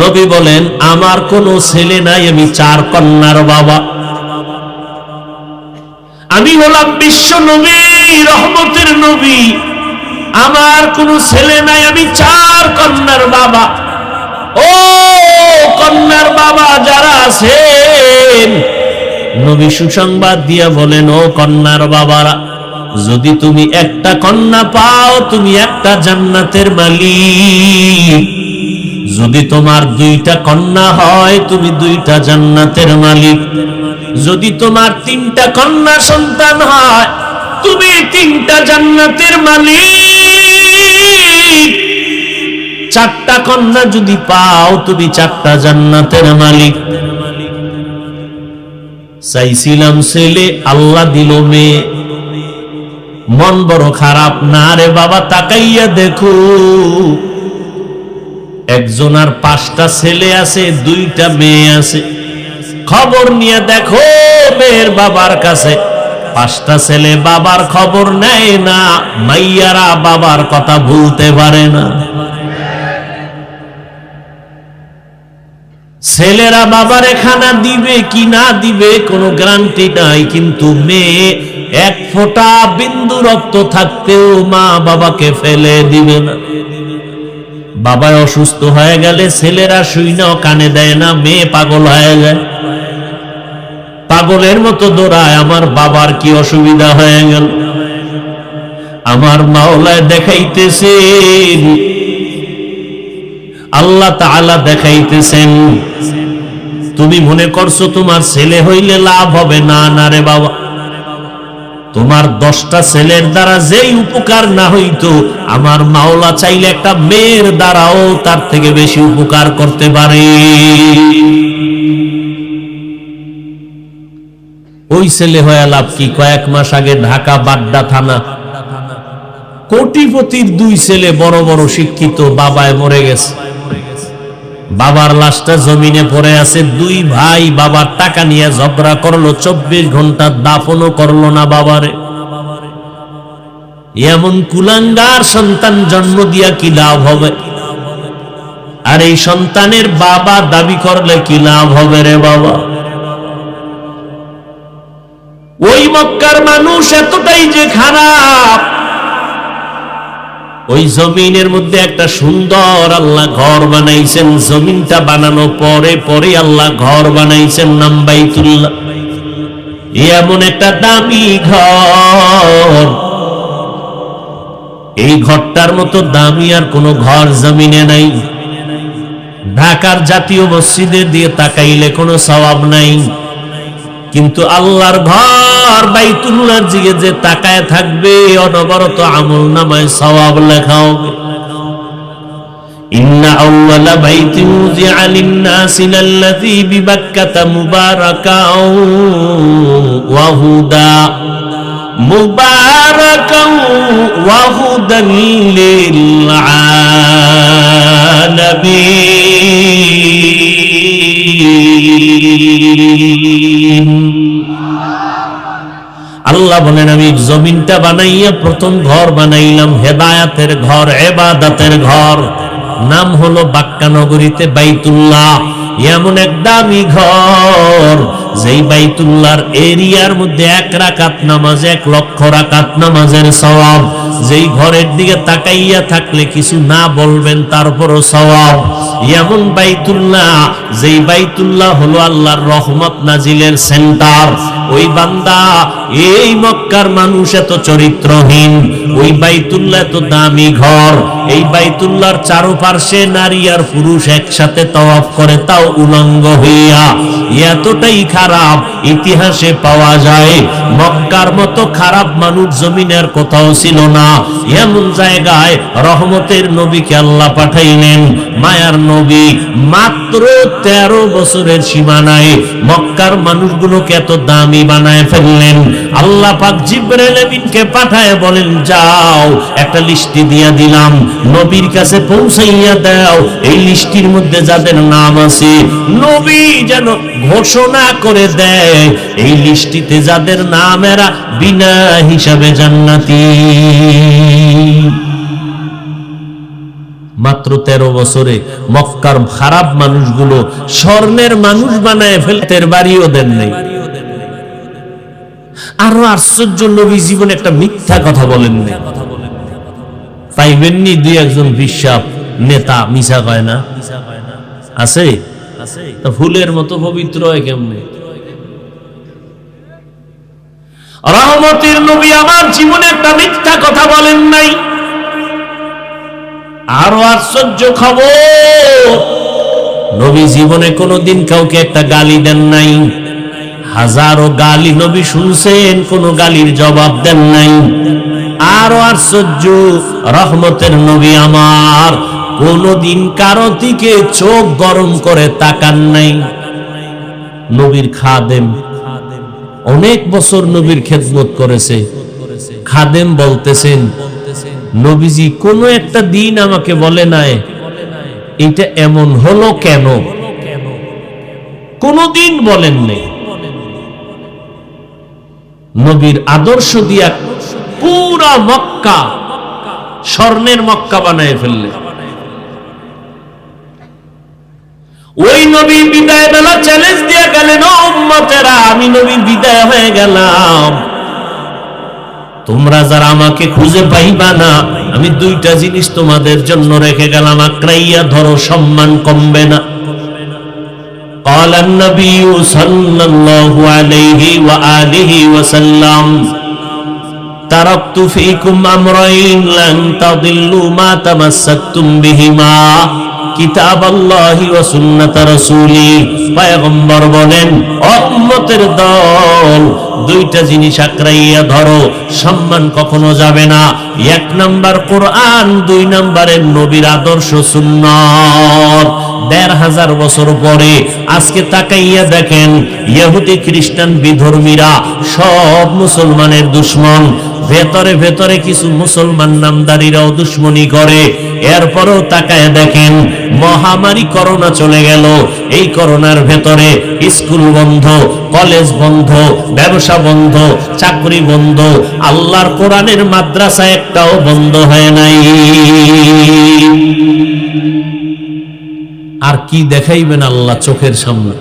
নবী বলেন আমার কোনো ছেলে নাই, আমি 4 কন্যার বাবা। আমি হলাম বিশ্ব নবী, রহমতের নবী, আমার কোনো ছেলে নাই, আমি 4 কন্যার বাবা। ও কন্যার বাবা যারা আছেন, নবী সুসংবাদ দিয়া বলেন, ও কন্যার বাবারা, যদি তুমি একটা কন্যা পাও তুমি একটা জান্নাতের মালিক, যদি তোমার 2টা কন্যা হয় তুমি 2টা জান্নাতের মালিক, যদি তোমার 3টা কন্যা সন্তান হয় তুমি 3টা জান্নাতের মালিক, 4টা কন্যা যদি পাও তুমি 4টা জান্নাতের মালিক। চাইছিলাম ছেলে, আল্লাহ দিল মেয়ে। মন বড় খারাপ না রে বাবা, তাকাইয়া দেখো, একজনের 5টা ছেলে আছে, 2টা মেয়ে আছে। খবর নিয়ে দেখো মেয়ের বাবার কাছে, 5টা ছেলে বাবার খবর নেয় না, মাইয়ারা বাবার কথা ভুলতে পারে না। ছেলেরা বাবারে খানা দিবে কি না দিবে কোনো গ্যারান্টি নাই, কিন্তু মেয়ে 1 ফোঁটা বিন্দু রক্ত থাকতেও মা বাবাকে ফেলে দিবে না। বাবা অসুস্থ হয়ে গেলে ছেলেরা শুইনাও কানে দেয় না, মেয়ে পাগল হয়ে যায়, পাগলের মতো দৌড়ায়, আমার বাবার কি অসুবিধা হয়ে গেল। আমার মাওলায় দেখাইতেছেন, আল্লাহ তাআলা দেখাইতেছেন, তুমি মনে করছো তোমার ছেলে হইলে লাভ হবে, না না রে বাবা, তোমার 10টা ছেলের দ্বারা যেই উপকার না হইতো, আমার মাওলা চাইলে একটা মেয়ের দ্বারাও তার থেকে বেশি উপকার করতে পারে। ওই ছেলে হয়ে লাভ কি? কয়েক মাস আগে ঢাকা বাড্ডা থানা, কোটিপতির 2 ছেলে, বড় বড় শিক্ষিত, বাবায় মরে গেছে, বাবার লাশটা জমিনে পড়ে আছে। 2 ভাই বাবার টাকা নিয়ে ঝগড়া করলো, 24 ঘন্টা দাফনও করলো না বাবারে। এমন কুলাঙ্গার সন্তান জন্ম দিয়া কি লাভ হবে? আর এই সন্তানের বাবা দাবি করলে কি লাভ হবে রে বাবা? ওই মক্কার মানুষ এতটাই যে খারাপ, ওই জমিনের মধ্যে একটা সুন্দর আল্লাহ ঘর বানাইছেন, জমিনটা বানানো পরে পরে আল্লাহ ঘর বানাইছেন, নাম বাইতুল্লাহ। এমন একটা দামি ঘর, এই ঘরটার মতো দামি আর কোনো ঘর জমিনে নাই। ঢাকার জাতীয় মসজিদের দিয়ে তাকাইলে কোনো সওয়াব নাই, কিন্তু আল্লাহর ঘর বাইতুল্লাহর দিকে যে তাকায় থাকবে অনবরত আমল নামায় সওয়াব লেখা হবে। ইন্না আউওয়ালা বাইতিন উযিআ লিন-নাসি লাল্লাযী বিবাক্কাতা মুবারাকাও ওয়া হুদা, মুবারাকাও ওয়া হুদান লিল আলামিন। আল্লাহ বলেন, আমি জমিনটা বানাইয়া প্রথম ঘর বানাইলাম হেদায়াতের ঘর, ইবাদতের ঘর, নাম হলো বাক্কা নগরীতে বাইতুল্লাহ। এমন এক দামি ঘর, যেই বাইতুল্লাহর এরিয়ার মধ্যে 1 রাকাত নামাজ 1 লক্ষ রাকাত নামাজের সওয়াব। যেই ঘরের দিকে তাকাইয়া থাকলে কিছু না বলবেন তারপরও সওয়াব। এমন বাইতুল্লাহ, যেই বাইতুল্লাহ হলো আল্লাহর রহমত নাজিলের সেন্টার। ওই বান্দা, এই মক্কার মানুষ এত চরিত্রহীন, ওই বাইতুল্লাহ এত দামি ঘর, এই বাইতুল্লাহর চারপাশে নারী আর পুরুষ একসাথে তওয়াফ করে, তাও উলঙ্গ হইয়া। এতটাই খারাপ ইতিহাসে পাওয়া যায়। মক্কার মতো খারাপ মানুষ জমিনের কোথাও ছিল না। এমন জায়গায় রহমতের নবীকে আল্লাহ পাঠাইলেন, মায়ার নবী, মাত্র 13 বছরের সীমানায় মক্কার মানুষগুলোকে এত দামি বানায় ফেললেন। আল্লাহ পাক জিবরাইল আমিনকে পাঠায় বলেন, যাও একটা লিস্টি দিয়া দিলাম, নবীর কাছে পৌঁছাইয়া দাও। এই লিস্টির মধ্যে যাদের নাম আছে, নবী যেন ঘোষণা করে দেয়, এই লিস্টিতে যাদের নাম এরা বিনা হিসাবে জান্নাতি। মাত্র 13 বছরে মক্কার খারাপ মানুষগুলো স্বর্ণের মানুষ বানায় ফেলতে বাড়িও দেন নাই। আরো আশ্চর্য, নবী জীবনে একটা মিথ্যা কথা বলেননি। পাইবেননি দুই একজন বিশ্বাস নেতা মিছা কয় না? আছে? তা ফুলের মতো পবিত্র হয় কেমনে? রহমতের নবী আমার জীবনে একটা মিথ্যা কথা বলেন নাই। আরো আশ্চর্য খবর, নবী জীবনে কোনোদিন কাউকে একটা গালি দেন নাই। হাজারো গালি নবী শুনছেন, কোনো গালির জবাব দেন নাই। আরো আশ্চর্য, রহমতের নবী আমার কোনদিন কারো দিকে চোখ গরম করে তাকান নাই। নবীর খাদেম, অনেক বছর নবীর খেদমত করেছে। খাদেম বলতেছেন, নবীজি কোন একটা দিন আমাকে বলে নাই এটা এমন হলো কেন, কোনদিন বলেন নাই। নবীর আদর্শ দিয়া পুরা মক্কা স্বর্ণের মক্কা বানায় ফেললে। ওই নবী বিদায় বেলা চ্যালেঞ্জ দিয়ে গেলেন, ও উম্মতেরা, আমি নবী বিদায় হয়ে গেলাম, তোমরা যারা আমাকে খুঁজে পাইবা না, আমি দুইটা জিনিস তোমাদের জন্য রেখে গেলাম, আঁকড়াইয়া ধরো, সম্মান কমবে না। قال النبي صلى الله عليه وآله وسلم تركت فيكم أمرين لن تضلوا ما تمسكتم بهما কিতাব আল্লাহি ওয়া সুন্নাত রাসূলি। পয়গম্বর বলেন, উম্মতের দল, দুইটা জিনিস আঁকড়াইয়া ধরো, সম্মান কখনো যাবে না। এক নাম্বার কোরআন, দুই নাম্বারে নবীর আদর্শ সুন্নাত। ১৫০০ বছর পরে আজকে তাকাইয়া দেখেন, ইহুদি খ্রিস্টান বিধর্মীরা সব মুসলমানের দুশমন। ভেতরে ভেতরে কিছু মুসলমান নামদারিরাও দুশ্মনী করে। এরপরেও তাকায় দেখেন, মহামারী করোনা চলে গেল, এই করোনার ভেতরে স্কুল বন্ধ, কলেজ বন্ধ, ব্যবসা বন্ধ, চাকরি বন্ধ, আল্লাহর কোরআনের মাদ্রাসা একটাও বন্ধ হয় নাই। আর কি দেখাইবেন আল্লাহ চোখের সামনে?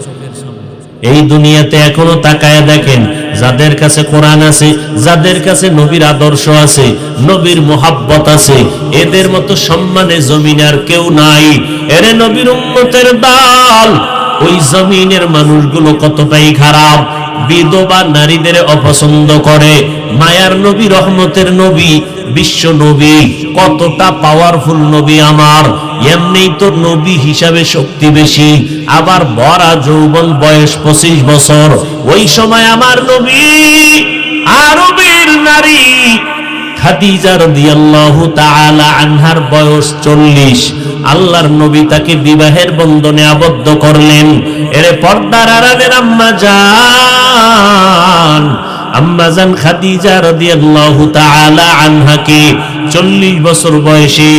এই দুনিয়াতে এখনো তাকায় দেখেন, যাদের কাছে কোরআন আছে, যাদের কাছে নবীর আদর্শ আছে, নবীর মোহাব্বত আছে, এদের মতো সম্মানে জমিনে আর কেউ নাই। এরে নবীর উম্মতের দল, ওই জমিনের মানুষগুলো কতটাই খারাপ, বিধবা নারীদের অপছন্দ করে। মায়ার নবী, রহমতের নবী, বিশ্ব নবী, কতটা পাওয়ারফুল নবী আমার। এমনি তো নবী হিসাবে শক্তি বেশি, আবার বড়া যৌবন, বয়স 25 বছর। ওই সময় আমার নবী আরবের নারী খাদিজা রাদিয়াল্লাহু তাআলা আনহার বয়স 40। আল্লাহর নবী তাকে বিবাহের বন্ধনে আবদ্ধ করলেন। এর পর্দার আড়ালের আম্মা জান খাদিজা রাদিয়াল্লাহু তাআলা আনহাকে 40 বছর বয়সে,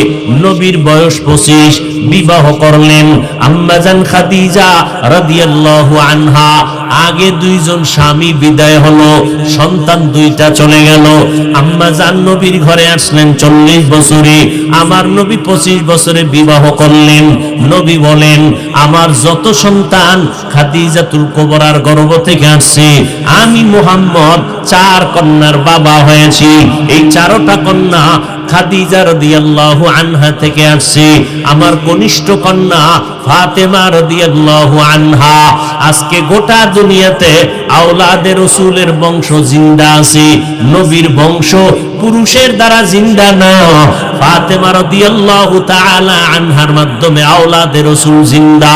নবীর বয়স 25, বিবাহ করলেন। আম্মা জান খাদিজা রাদিয়াল্লাহু আনহা, আগে দুইজন স্বামী বিদায় হলো, সন্তান দুইটা চলে গেল। আম্মা জান নবীর ঘরে আসলেন 40 বছরে, আমার নবী 25 বছরে বিবাহ করলেন। নবী বলেন, আমার যত সন্তান খাদিজাতুল কুবরার গর্ভ থেকে আসছে, আমি মুহাম্মদ 4 কন্যার বাবা হয়েছি। এই 4টা কন্যা খাদিজা রাদিয়াল্লাহু আনহা থেকে আসছে। আমার কনিষ্ঠ কন্যা ফাতেমা রাদিয়াল্লাহু আনহা। আজকে গোটা দুনিয়াতে আওলাদে রাসূলের বংশ জিন্দা আছে, নবীর বংশ পুরুষের দ্বারা জিন্দা না। ফাতেমা রাদিয়াল্লাহু তাআলা আনহার মাধ্যমে আওলাদে রাসূল জিন্দা,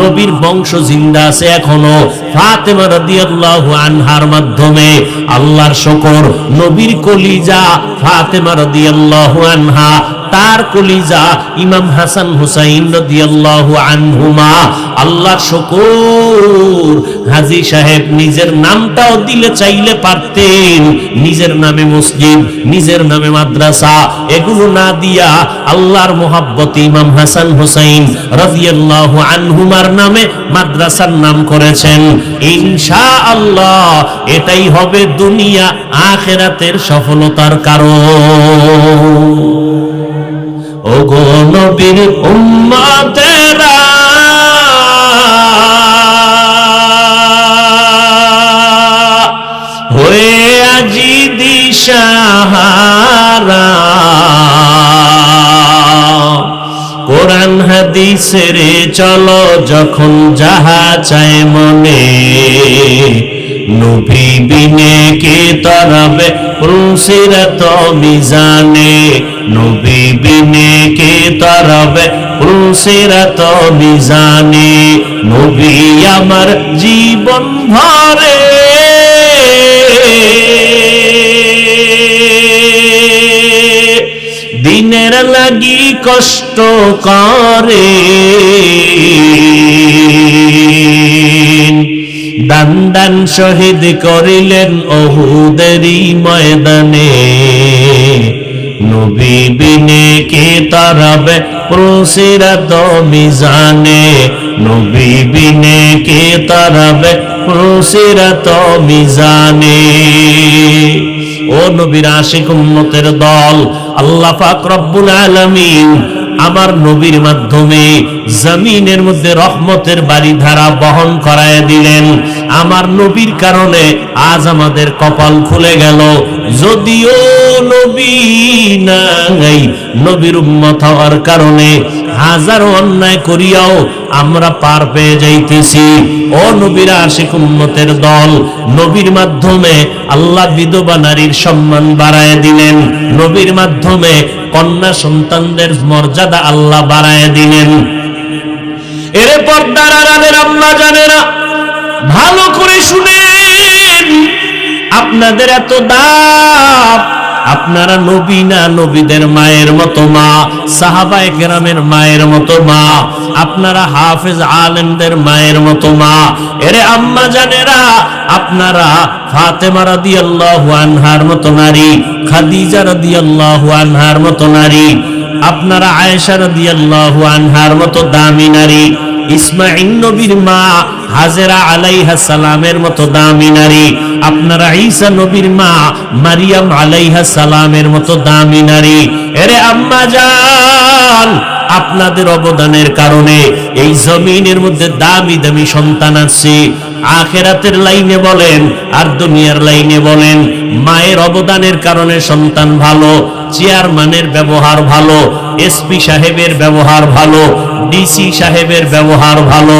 নবীর বংশ জিন্দা আছে এখনো। ফাতেমা রাদিয়াল্লাহু আনহার মাধ্যমে আল্লাহর শুকর, নবীর কলিজা ফাতেমা রাদিয়াল্লাহু আনহা, তার কলিজা ইমাম হাসান হুসাইন রাদিয়াল্লাহু আনহুমা। আল্লাহর শুকর, হাজী সাহেব নিজের নামটাও দিলে চাইলে পারতেন, নিজের নামে মসজিদ, নিজের নামে মাদ্রাসা, এগুলো না দিয়া আল্লাহর মোহাব্বতে ইমাম হাসান হুসাইন রাদিয়াল্লাহু আনহুমার নামে মাদ্রাসার নাম করেছেন। ইনশাআল্লাহ এটাই হবে দুনিয়া আখিরাতের সফলতার কারণ। ওগো নবীর উম্মতেরা, হয়ে ছেড়ে চলো যখন যাহা চায় মনে, নবী বিনে কে তরাবে পুলসিরাত মিজানে, নবী বিনে কে তরাবে পুলসিরাত মিজানে, নবী আমার জীবন ভরে দিনের লাগি কষ্ট করে, দান দান শহীদ করিলেন উহুদেরই ময়দানে, নবী বিনে কে তরাবে পুলসিরাত মিজানে, নবী বিনে কে তরাবে পুলসিরাত মিজানে। ও নবীর আশিক উম্মতের দল, আল্লাহ পাক রব্বুল আলামিন আমার নবীর মাধ্যমে জমিনের মধ্যে রহমতের বাড়িধারা বহন করায় দিলেন। আমার নবীর কারণে আজ আমাদের কপাল খুলে গেল। যদিও নবী নাই, নবীর উম্মত হওয়ার কারণে হাজারো অন্যায় করিয়াও আমরা পার পেয়ে যাইতেছি। ও নবীর আশিক উম্মতের দল, নবীর মাধ্যমে আল্লাহ বিধবা নারীর সম্মান বাড়ায় দিলেন, নবীর মাধ্যমে কন্যা সন্তানদের মর্যাদা আল্লাহ বাড়ায় দিলেন। এর পর্দার আড়ালের আম্মা জানেরা, ভালো করে শুনেন, আপনাদের এত দাম, আপনারা নবী না, নবীদের মায়ের মতো মা, সাহাবায়ে কেরামের মায়ের মতো মা, আপনারা হাফেজ আলেমদের মায়ের মতো মা। এরে আম্মা জানেরা, আপনারা ফাতেমা রাদিয়াল্লাহু আনহার মতো নারী, খাদিজা রাদিয়াল্লাহু আনহার মতো নারী, আপনারা আয়েশা রাদিয়াল্লাহু আনহার মতো দামি নারী, ইসমাঈল নবীর মা হাজেরা আলাইহিস সালামের মতো দামি নারী, আপনারা ঈসা নবীর মা মারিয়াম আলাইহিস সালামের মতো দামি নারী। এরে আম্মা জান, আপনাদের অবদানের কারণে এই জমিনের মধ্যে দামি দামি সন্তান আছে। আখিরাতের লাইনে বলেন আর দুনিয়ার লাইনে বলেন, মায়ের অবদানের কারণে সন্তান ভালো, চেয়ারম্যানের ব্যবহার ভালো, এসপি সাহেবের ব্যবহার ভালো, ডিসি সাহেবের ব্যবহার ভালো।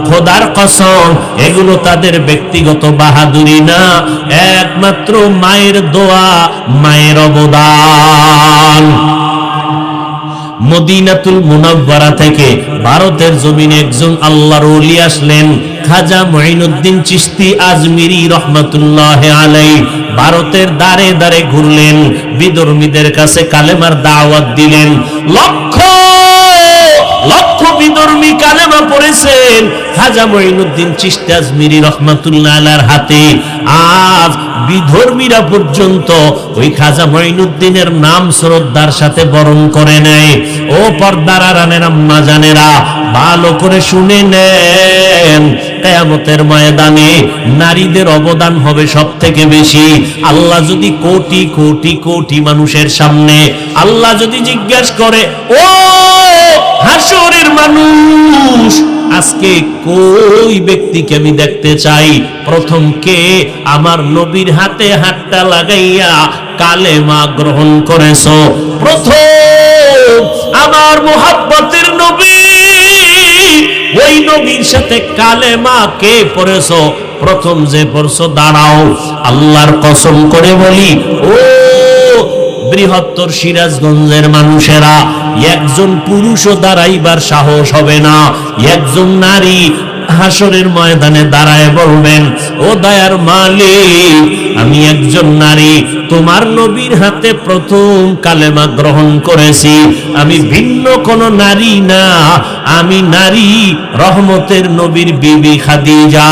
খোদার কসম, এগুলো তাদের ব্যক্তিগত বাহাদুরি না, একমাত্র মায়ের দোয়া, মায়ের অবদান। মদিনাতুল মুনাওয়ারা থেকে ভারতের জমিনে একজন আল্লাহর ওলি আসলেন, খাজা মুঈনুদ্দিন চিশতি আজমিরি রহমাতুল্লাহ আলাইহি। ভারতের দাঁড়ে দাঁড়ে ঘুরলেন, বিধর্মীদের কাছে কালেমার দাওয়াত দিলেন। লক্ষ লক্ষ বিধর্মী কালেমা পড়েছেন খাজা মুঈনুদ্দিন চিশতি আজমিরি রহমাতুল্লাহ আলাইহির হাতে। আজ বিধর্মীরা পর্যন্ত ওই খাজা মুঈনুদ্দিনের নাম শ্রদ্ধার সাথে বরণ করে নেয়। ও পর্দার আড়ালের আম্মা জানেরা, ভালো করে শুনে নেন, কিয়ামতের ময়দানে নারীদের অবদান হবে সবথেকে বেশি। আল্লাহ যদি কোটি কোটি কোটি মানুষের সামনে আল্লাহ যদি জিজ্ঞাসা করে, ও হাসরের মানুষ, আজকে কই ব্যক্তিকে আমি দেখতে চাই, প্রথম কে আমার নবীর হাতে হাতটা লাগাইয়া কালেমা গ্রহণ করেছো, প্রথম আমার মুহাব্বতের নবী, ওই নবীর সাথে কালেমা কে পড়েছো, প্রথম যে পড়ছো দাঁড়াও। আল্লাহর কসম করে বলি, ও বৃহত্তর সিরাজগঞ্জের মানুষেরা, একজন পুরুষও দাঁড়াইবার সাহস হবে না, একজন নারী হাসরের ময়দানে দাঁড়ায় বলবেন, ও দয়ার মালিক, আমি একজন নারী, তোমার নবীর হাতে প্রথম কালেমা গ্রহণ করেছি, আমি ভিন্ন কোন নারী না, আমি নারী রহমতের নবীর বিবি খাদিজা।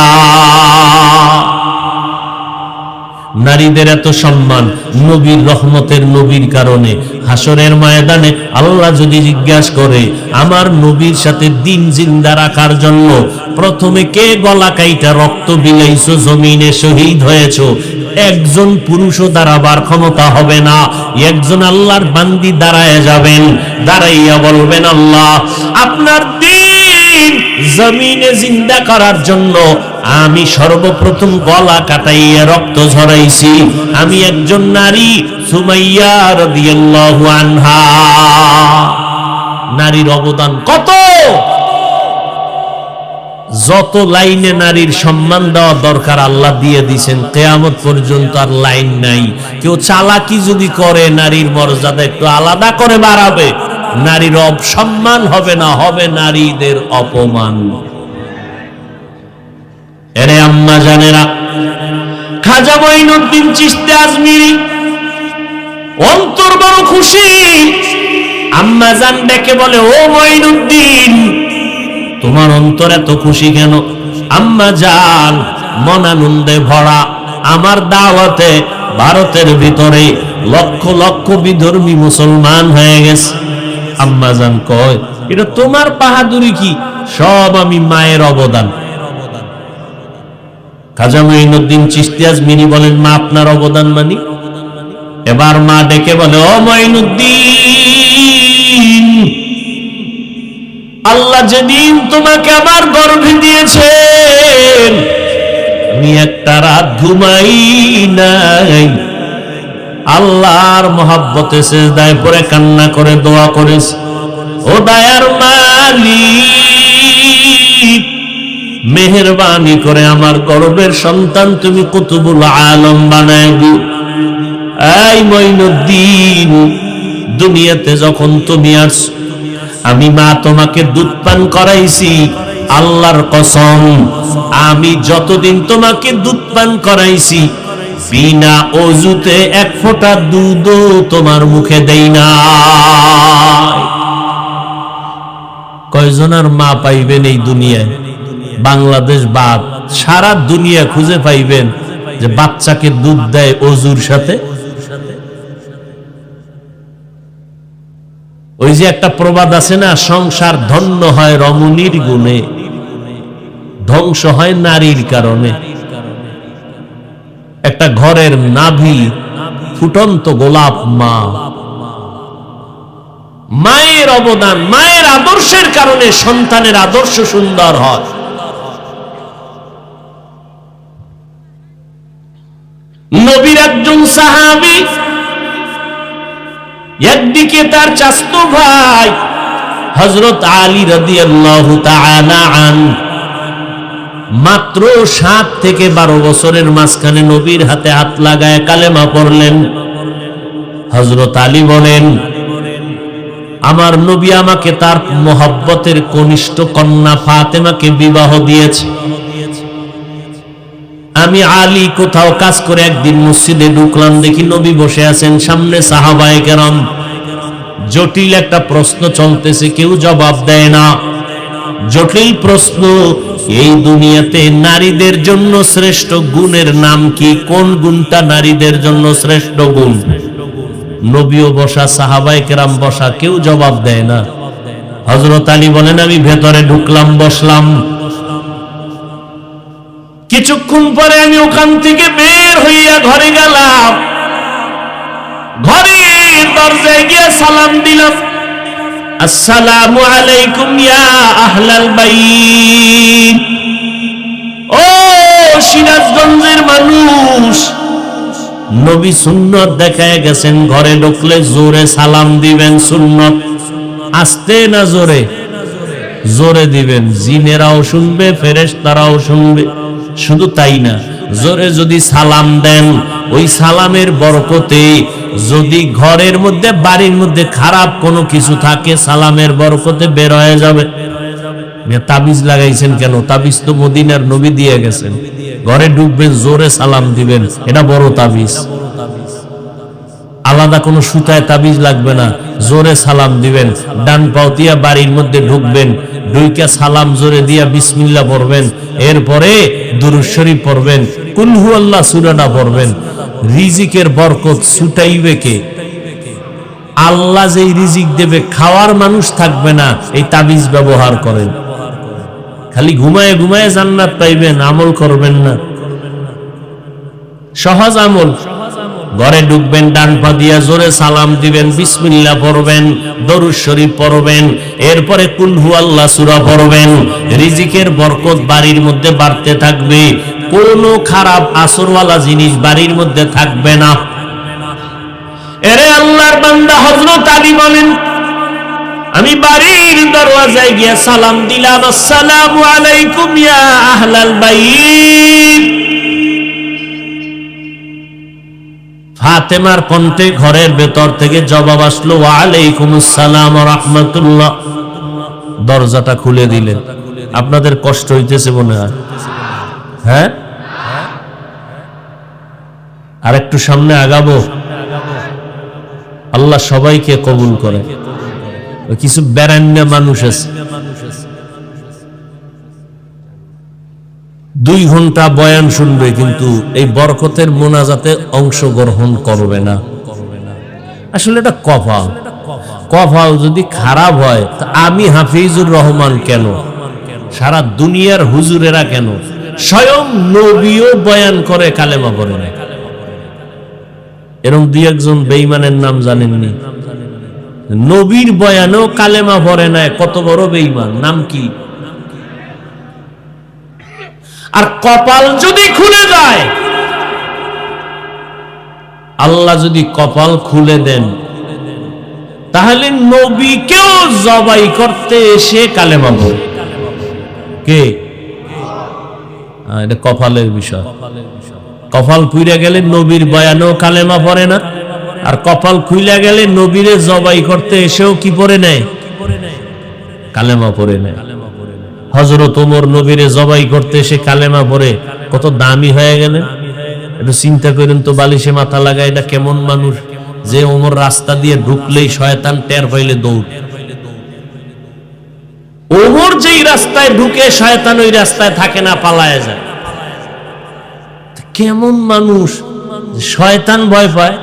নারীদের এত সম্মান নবীর রহমতের নবীর কারণে। হাসরের ময়দানে আল্লাহ যদি জিজ্ঞাসা করে, আমার নবীর সাথে দিন জিন্দা রাখার জন্য প্রথমে কে গলা কাইটা রক্ত বিলাইছো, জমিনে শহীদ হয়েছো, একজন পুরুষও দাঁড়াবার ক্ষমতা হবে না, একজন আল্লাহর বান্দি দাঁড়ায় যাবেন, দাঁড়াইয়া বলবেন, আল্লাহ আপনার দিন জমিনে জিন্দা করার জন্য আমি সর্বপ্রথম গলা কাটাইয়া রক্ত ঝরাইছি, আমি একজন নারী, সুমাইয়া রাদিয়াল্লাহু আনহা। নারীর অবদান কত! যত লাইনে নারীর সম্মান দেওয়া দরকার আল্লাহ দিয়ে দিয়েছেন, কিয়ামত পর্যন্ত আর লাইন নাই। কেউ চালাকি যদি করে নারীর মর্যাদা একটু আলাদা করে বাড়াবে, নারীর অপসম্মান হবে না, হবে নারীদের অপমান। এরে আম্মা জানেরা, খাজা মঈনুদ্দিন চিশতি আজমিরি অন্তর বড় খুশি। আম্মা জান ডেকে বলে, ও মঈনুদ্দিন, তোমার অন্তর এত খুশি কেন? আম্মা জান মন আনন্দে ভরা, আমার দাওয়াতে ভারতের ভিতরে লক্ষ লক্ষ বিধর্মী মুসলমান হয়ে গেছে। আম্মা জান কয়, এটা তোমার বাহাদুরি কি? সব আমি মায়ের অবদান। খাজা মঈনুদ্দিন চিশতি আজমিরি বলেন, মা আপনার অবদান মানি? এবার মা ডেকে বলে, ও মঈনুদ্দিন, আল্লাহ যেদিন তোমাকে আমার গর্ভে দিয়েছেন, আমি একটা রাত ঘুমাই নাই, আল্লাহর মহব্বতে সিজদায় পড়ে কান্না করে দোয়া করেছি, ও দয়ার মালিক, মেহেরবানি করে আমার গর্ভের সন্তান তুমি কুতুবুল আলম বানায় দিও। এই মঈনুদ্দিন, দুনিয়াতে যখন তুমি আসছো, আমি মা তোমাকে দুধ পান করাইছি, আল্লাহর কসম, আমি যতদিন তোমাকে দুধ পান করাইছি, বিনা অজুতে এক ফোঁটা দুধও তোমার মুখে দেই না। কয়জনের মা পাইবেন এই দুনিয়ায়? বাংলাদেশ বাদ সারা দুনিয়া খুঁজে পাইবেন যে বাচ্চাকে দুধ দেয় অজুর সাথে। ওই যে একটা প্রবাদ আছে না, সংসার ধন্য হয় রমণীর গুণে, ধ্বংস হয় নারীর কারণে। একটা ঘরের নাভি ফুটন্ত গোলাপ মা, মায়ের অবদান, মায়ের আদর্শের কারণে সন্তানের আদর্শ সুন্দর হয়। নবীর একজন সাহাবী, একদিকে তার চাচতো ভাই হযরত আলী রাদিয়াল্লাহু তাআলা আনহু, মাত্র 7 থেকে 12 বছরের মাঝখানে নবীর হাতে হাত লাগায় কালেমা পড়লেন। হযরত আলী বলেন, আমার নবী আমাকে তার মহব্বতের কনিষ্ঠ কন্যা ফাতেমাকে বিবাহ দিয়েছে। আমি আলী কোথাও কাজ করে একদিন মসজিদে ঢুকলাম, দেখি নবী বসে আছেন, সামনে সাহাবায়ে কেরাম। জটিল একটা প্রশ্ন চলতেছে, কেউ জবাব দেয় না। জটিল প্রশ্ন, এই দুনিয়াতে নারীদের জন্য শ্রেষ্ঠ গুণের নাম কি? কোন গুণটা নারীদের জন্য শ্রেষ্ঠ গুণ? নবীও বসা, সাহাবায়ে কেরাম বসা, কেউ জবাব দেয় না। হযরত আলী বলেন, আমি ভেতরে ঢুকলাম, বসলাম। কিছুক্ষণ পরে আমি ওখান থেকে বের হইয়া ঘরে গেলাম। ঘরের দরজায় গিয়ে সালাম দিলাম, আসসালামু আলাইকুম ইয়া আহলাল বাইত। ও সিরাজগঞ্জের মানুষ, নবী সুন্নত দেখায় গেছেন, ঘরে ঢুকলে জোরে সালাম দিবেন, সুন্নত। আস্তে না জোরে? জোরে দিবেন, জিনেরাও শুনবে, ফেরেশতারাও শুনবে। শুধু তাই না, জোরে যদি সালাম দেন, ওই সালামের বরকতে যদি ঘরের মধ্যে, বাড়ির মধ্যে খারাপ কোনো কিছু থাকে, সালামের বরকতে বের হয়ে যাবে। তাবিজ লাগাইছেন কেন? তাবিজ তো মদিনার নবী দিয়ে গেছেন। ঘরে ঢুকবেন, জোরে সালাম দিবেন, এটা বড় তাবিজ। আলাদা কোনো সুতায় তাবিজ লাগবে না, জোরে সালাম দিবেন। ডান পাও দিয়া বাড়ির মধ্যে ঢুকবেন, ঢুইকা সালাম জোরে দিয়া বিসমিল্লাহ পড়বেন, এরপরে দুরূদ শরীফ পড়বেন, কুল হুয়াল্লাহ সূরাটা পড়বেন। রিজিকের বরকত ছুটাইবে কে? আল্লাহ যেই রিজিক দেবে, খাওয়ার মানুষ থাকবে না। এই তাবিজ ব্যবহার করেন, খালি ঘুমায় ঘুমায় জান্নাত পাইবেন, আমল করবেন না। সহজ আমল। ঘরে ঢুকবেন, ডান পা দিয়া জোরে সালাম দিবেন, বিসমিল্লাহ পড়বেন, দরুদ শরীফ পড়বেন, এরপরে কুল হুয়াল্লাহ সূরা পড়বেন। রিজিকের বরকত বাড়ির মধ্যে বাড়তে থাকবে, কোনো খারাপ আসরওয়ালা জিনিস বাড়ির মধ্যে থাকবে না। এরে আল্লাহর বান্দা হযরত আলী বলেন, আমি বাড়ির দরওয়াজায় গিয়ে সালাম দিলাম, আসসালামু আলাইকুম ইয়া আহলাল বাইত। ফাতেমার কণ্ঠে ঘরের ভেতর থেকে জবাব আসলো, ওয়া আলাইকুমুস সালাম ওয়া রাহমাতুল্লাহ। দরজাটা খুলে দিলেন। আপনাদের কষ্ট হইতেছে মনে হয়, হ্যাঁ? আর একটু সামনে আগাবো, আল্লাহ সবাইকে কবুল করে। কিছু বেরান্না মানুষ আছে 2 ঘন্টা বয়ান শুনবে, কিন্তু এই বরকতের মোনাজাতে অংশগ্রহণ করবে না। আসলে এটা কপাল। কপাল যদি খারাপ হয়, তা আমি হাফিজুর রহমান কেন, সারা দুনিয়ার হুজুরেরা কেন, স্বয়ং নবীও বয়ান করে কালেমা পড়ে না। এরকম 2-1 বেঈমানের নাম জানেননি? নবীর বয়ানেও কালেমা পড়ে না, কত বড় বেঈমান! নাম কি? আর কপাল যদি খুলে যায়, আল্লাহ যদি কপাল খুলে দেন, তাহলে নবীকেও জবাই করতে এসে কালেমা পড়ে। কে? এটা কপালের বিষয়। কপাল খুইলা গেলে নবীর বয়ানেও কালেমা পড়ে না, আর কপাল খুইলা গেলে নবীরে জবাই করতে এসেও কি পড়ে নেয়? কালেমা পড়ে নেয়। হযরত ওমর নবীরে জবাই করতে এসে কালেমা পড়ে কত দামি হয়ে গেলেন। একটু চিন্তা করেন তো, বালিশে মাথা লাগায় এটা কেমন মানুষ যে ওমর রাস্তা দিয়ে ঢুকলেই শয়তান টের পাইলে দৌড়। ওমর যেই রাস্তায় ঢুকে শয়তান ওই রাস্তায় থাকে না, পালায় যায়। কেমন মানুষ, শয়তান ভয় পায়।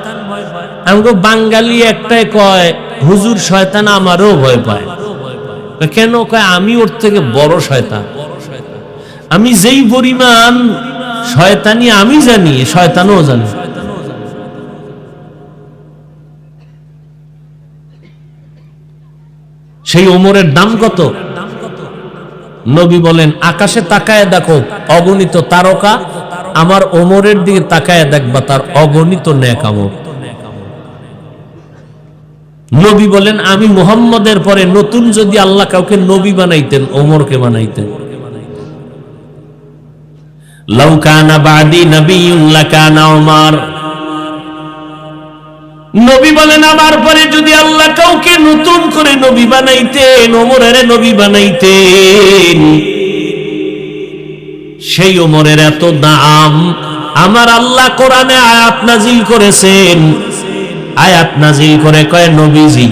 আমাকে বাঙালি একটাই কয়, হুজুর শয়তান আমারও ভয় পায়। কেন কয়? আমি ওর থেকে বড় শয়তান। আমি যেই পরিমাণ শয়তানি আমি জানি, শয়তানও জানি। সেই ওমরের দাম কত? নবী বলেন, আকাশে তাকায় দেখো অগণিত তারকা, আমার ওমরের দিকে তাকায় দেখবা তার অগণিত নেক আমল। নবী বলেন, আমি মুহাম্মদের পরে নতুন যদি আল্লাহ কাউকে নবী বানাইতেন, ওমরকে বানাইতেন। লাউ কানা বাদি নবিয়্যুন লাকানা ওমর। নবী বলেন, আমার পরে যদি আল্লাহ কাউকে নতুন করে নবী বানাইতেন, ওমরের নবী বানাইতেন। সেই ওমরের এত দাম। আমার আল্লাহ কোরআনে আয়াত নাজিল করেছেন। আয়াত নাজিল করে কয়, নবীজি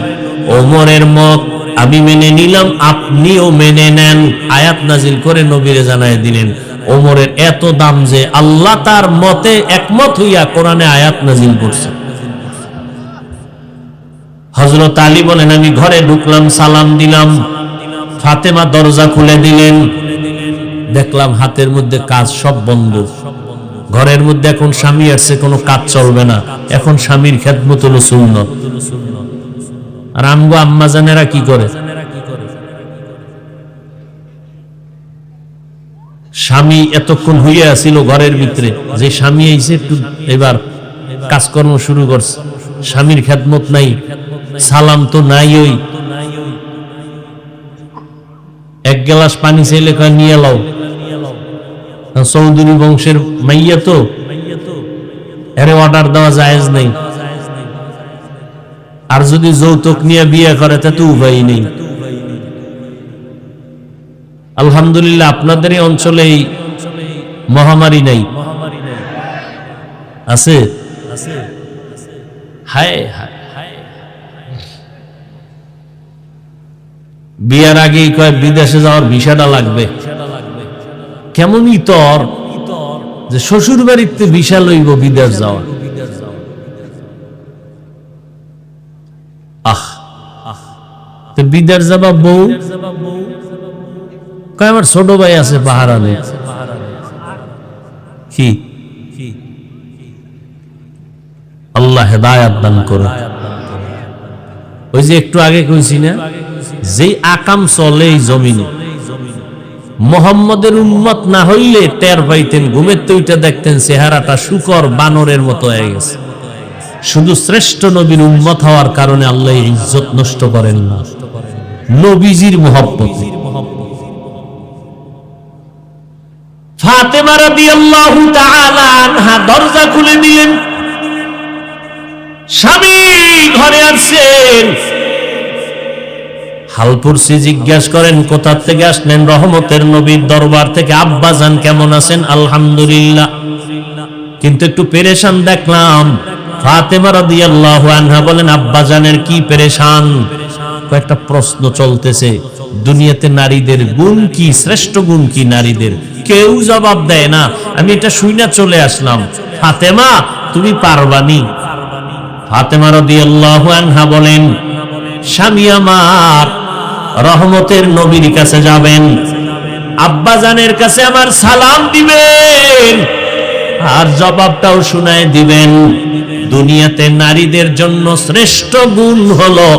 ওমরের মত আমি মেনে নিলাম, আপনিও মেনে নেন। আয়াত নাজিল করে নবীরে জানায় দিলেন ওমরের এত দাম যে আল্লাহ তার মতে একমত হইয়া কোরআনে আয়াত নাজিল করছে। হযরত আলী বলেন, আমি ঘরে ঢুকলাম, সালাম দিলাম, ফাতেমা দরজা খুলে দিলেন। দেখলাম হাতের মধ্যে কাজ সব বন্ধ। ঘরের মধ্যে এখন স্বামী আসছে, কোনো কাজ চলবে না। এখন স্বামীর খেদমত হলো সুন্নত। আর আমগো আম্মা জানেরা কি করে? স্বামী এতক্ষণ হইয়া ছিল ঘরের ভিতরে, যে স্বামী আইছে একটু এবার কাজকর্ম শুরু করছে। স্বামীর খেদমত নাই, সালাম তো নাই। ওই 1 গ্লাস পানি চাইলে কয় নিয়ে লাও। চৌধুরী বংশের মাইয়া তো, এরে অর্ডার দেওয়া জায়েজ নেই। আর যদি যৌতুক নিয়ে বিয়ে করে তা তো উপায় নেই। আলহামদুলিল্লাহ আপনাদের এই অঞ্চলে মহামারী নাই, আছে? হায় হায়, বিয়ার আগেই কয় বিদেশে যাওয়ার ভিসাটা লাগবে। কেমন ইতর যে শ্বশুর বাড়িতে ভিসা লইব বিদেশ যাওয়া। বিদেশ যাবা বউ কয় আমার ছোট ভাই আছে বাহারানে। কি আল্লাহ হেদায়াত দান করে। ওই যে একটু আগে কইছি না, যে আকাম চলে এই জমিনে, মুহাম্মদের উম্মত না হইলে টের পাইতেন, ঘুমের তো ওইটা দেখতেন চেহারাটা শুকর বানরের মতো হয়ে গেছে। শুধু শ্রেষ্ঠ নবীর উম্মত হওয়ার কারণে আল্লাহ ইজ্জত নষ্ট করেন না। নবীজির মহব্বতে। ফাতেমা রাদিয়াল্লাহু তাআলা আনহা দরজা খুলে দিলেন, স্বামী ঘরে আছেন। হালপুরসি জিজ্ঞাসা করেন, কোথা থেকে আসলেন? রহমতের নবীর দরবার থেকে। আব্বাজান কেমন আছেন? আলহামদুলিল্লাহ, কিন্তু একটু পেরেশান দেখলাম। ফাতেমা রাদিয়াল্লাহু আনহা বলেন, আব্বাজানের কি পেরেশান? কয়েকটা প্রশ্ন চলতেছে, দুনিয়াতে নারীদের গুণ কি, শ্রেষ্ঠ গুণ কি নারীদের? কেউ জবাব দেয় না। আমি এটা শুইনা চলে আসলাম। ফাতেমা, তুমি পারবানি? ফাতেমা রাদিয়াল্লাহু আনহা বলেন, স্বামী আমার রহমতের নবীর কাছে যাবেন, আব্বাজানের কাছে আমার সালাম দিবেন, আর জবাবটাও শুনায় দিবেন। দুনিয়াতে নারীদের জন্য শ্রেষ্ঠ গুণ হলো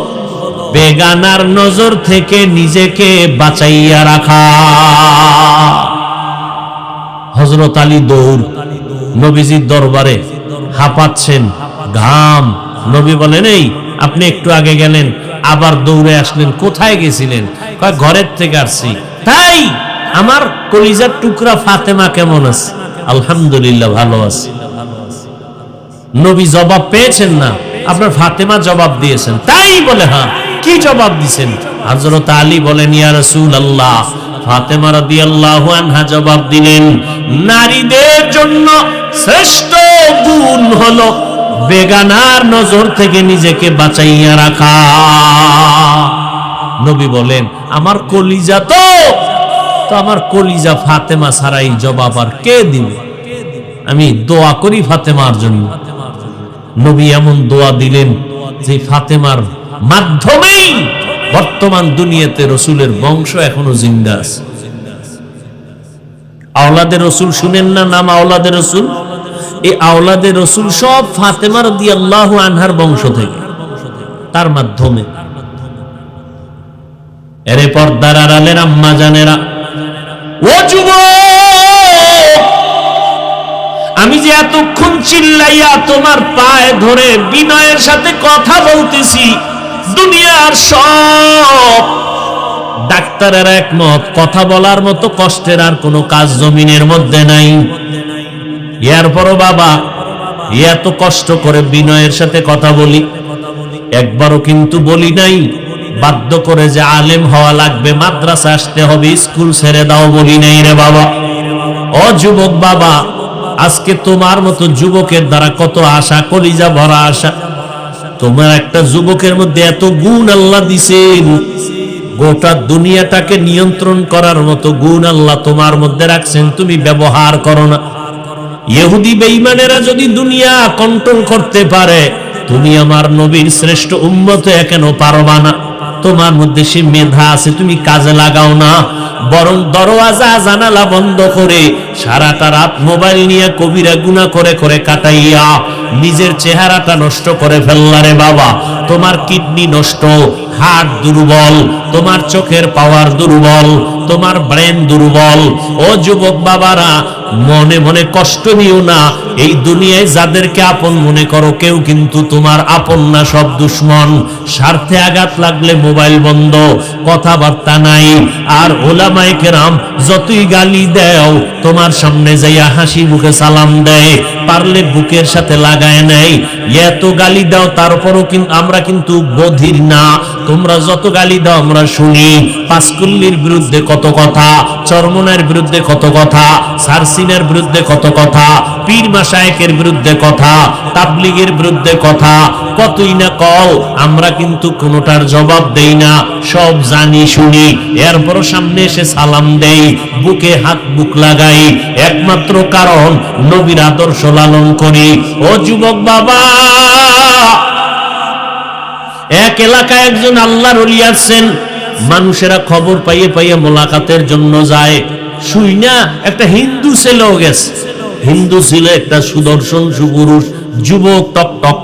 বেগানার নজর থেকে নিজেকে বাঁচাইয়া রাখা। হযরত আলী দৌড় নবীজির দরবারে, হাঁপাচ্ছেন, ঘাম। নবী বলেন, এই আপনি একটু আগে গেলেন, আবার দৌড়ে আসলেন, কোথায় গেছিলেন? কয়, ঘরের থেকে আসছি। তাই আমার কলিজার টুকরা ফাতেমা কেমন আছে? আলহামদুলিল্লাহ, ভালো আছে। নবী জবাব পেয়েছেন না, আপনার ফাতেমা জবাব দিয়েছেন। তাই বলে, হ্যাঁ, কি জবাব দিয়েছেন? হযরত আলী বলেন, ইয়া রাসূলুল্লাহ। ফাতেমা রাদিয়াল্লাহু আনহা জবাব দিলেন, নারীদের জন্য শ্রেষ্ঠ গুণ হলো বেগানার নজর থেকে নিজেকে বাঁচাইয়া রাখা। নবী বলেন, আমার কলিজা তো আমার কলিজা ফাতেমা ছাড়াই জবাব আর কে দিবে? আমি দোয়া করি ফাতেমার জন্য। নবী এমন দোয়া দিলেন যে ফাতেমার মাধ্যমেই বর্তমান দুনিয়াতে রসুলের বংশ এখনো জিন্দা আছে। আওলাদে রসুল শুনেন না নাম? আওলাদে রসুল, এই আওলাদে রসুল সব ফাতেমা রাদিয়াল্লাহু আনহার বংশ থেকে, তার মাধ্যমে। এরে পর্দার আড়ালের আম্মা জানেরা, ও যুবক, আমি যে এতক্ষণ চিল্লাইয়া তোমার পায়ে ধরে বিনয়ের সাথে কথা বলতেছি, দুনিয়ার সব ডাক্তারের একমত, কথা বলার মতো কষ্টের আর কোনো কাজ জমিনের মধ্যে নাই। এরপরও বাবা এত কষ্ট করে বিনয়ের সাথে কথা বলি, একবারও কিন্তু বলি নাই বাধ্য করে যে আলেম হওয়া লাগবে, মাদ্রাসা আসতে হবে, স্কুল ছেড়ে দাও, বলি নাই রে বাবা। ও যুবক বাবা, আজকে তোমার মতো যুবকের দ্বারা কত আশা, কলিজা ভরা আশা। তোমার একটা যুবকের মধ্যে এত গুণ আল্লাহ দিছেন, গোটা দুনিয়াটাকে নিয়ন্ত্রণ করার মতো গুণ আল্লাহ তোমার মধ্যে রাখছেন, তুমি ব্যবহার করো না। ইহুদি বেঈমানেরা যদি দুনিয়া কন্ট্রোল করতে পারে, তুমি আমার নবীর শ্রেষ্ঠ উম্মত কেন পারবা না? তোমার মধ্যে সে মেধা আছে, তুমি কাজে লাগাও না, বরং দরওয়াজা জানালা বন্ধ করে সারাটা রাত মোবাইল নিয়ে কবিরা গুনাহ করে করে কাটাইয়া নিজের চেহারাটা নষ্ট করে ফেললা রে বাবা। তোমার কিডনি নষ্ট, হার্ট দুর্বল, তোমার চোখের পাওয়ার দুর্বল, তোমার ব্রেন দুর্বল। ও যুবক বাবারা, মনে মনে কষ্ট নিও না। এই দুনিয়ায় যাদেরকে আপন মনে করো, কেউ কিন্তু তোমার আপন না, সব দুশ্মন। স্বার্থে আঘাত লাগলে মোবাইল বন্ধ, কথাবার্তা নাই। আর ওলামায়ে কেরাম যতই গালি দেও, তোমার সামনে যাইয়া হাসি মুখে সালাম দেয়, পারলে বুকের সাথে লাগায় নেয়। এত গালি দাও, তারপরও কিন্তু আমরা কিন্তু বধির না। তোমরা যত গালি দাও আমরা শুনি। পাঁচকুল্লির বিরুদ্ধে কত কথা, চরমনের বিরুদ্ধে কত কথা, সারসিনের বিরুদ্ধে কত কথা, পীর মাশায়েখের বিরুদ্ধে কথা, তাবলীগের বিরুদ্ধে কথা, কতই না কও। আমরা কিন্তু কোনোটার জবাব দেই না, সব জানি শুনি। এরপর সামনে এসে সালাম দেই, বুকে হাত বুক লাগাই, একমাত্র কারণ নবীর আদর্শ লালন করি। ও যুবক বাবা, এক এলাকায় একজন আল্লাহর ওলি আছেন। মানুষেরা খবর পাইয়ে পাইয়ে মোলাকাতের জন্য যায়। শুই না একটা হিন্দু ছেলেও গেছে। হিন্দু ছিল, একটা সুদর্শন সুপুরুষ যুবক, টক টক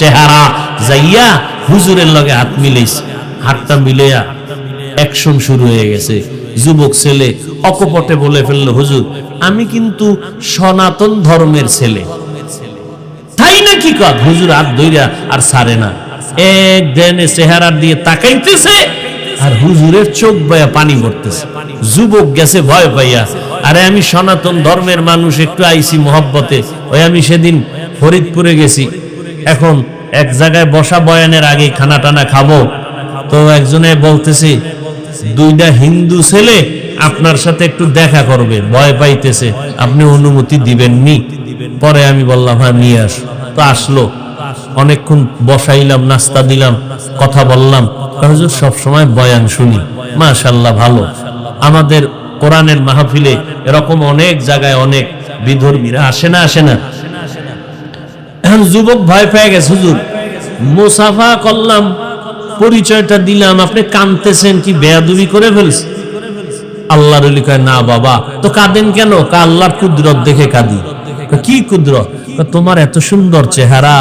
চেহারা, যাইয়া হুজুরের লগে হাত মিলাইছে। হাতটা মিলাইয়া অ্যাকশন শুরু হয়ে গেছে। যুবক ছেলে অকপটে বলে ফেললো, হুজুর আমি কিন্তু সনাতন ধর্মের ছেলে। তাই নাকি? হুজুর হাত ধইরা আর ছাড়ে না, এক দেনে চেহারা দিয়ে তাকাইতেছে, আর হুজুরের চোখ বয়া পানি পড়তেছে। যুবক গেছে ভয় পাইয়া। আরে আমি সনাতন ধর্মের মানুষ, একটু আইসি মহব্বতে। ওই আমি সেদিন ফরিদপুরে গেছি, এখন এক জায়গায় বসা বয়ানের আগে খানা টানা খাবো, তো একজনে বলতেছে দুইটা হিন্দু ছেলে আপনার সাথে একটু দেখা করবে, ভয় পাইতেছে, আপনি অনুমতি দিবেননি? পরে আমি বললাম হ্যাঁ নিয়ে আস। তো আসলো, অনেকক্ষণ বসাইলাম, নাস্তা দিলাম, কথা বললাম। হুজুর সব সময় বয়ান শুনি, মাশাআল্লাহ ভালো। আমাদের কোরআনের মাহফিলে এরকম অনেক জায়গায় অনেক বিধর্মীরা আসে না, আসে না? এখন যুবক ভয় পেয়ে গেছে, হুজুর মুসাফা করলাম, পরিচয়টা দিলাম, আপনি কাঁদতেছেন কি বেয়াদবি করে ফেলছেন? আল্লাহর ওলি কয় না বাবা, তো কাঁদেন কেন? আল্লাহর কুদরত দেখে কাঁদি। কি কুদরত? তোমার এত সুন্দর চেহারা,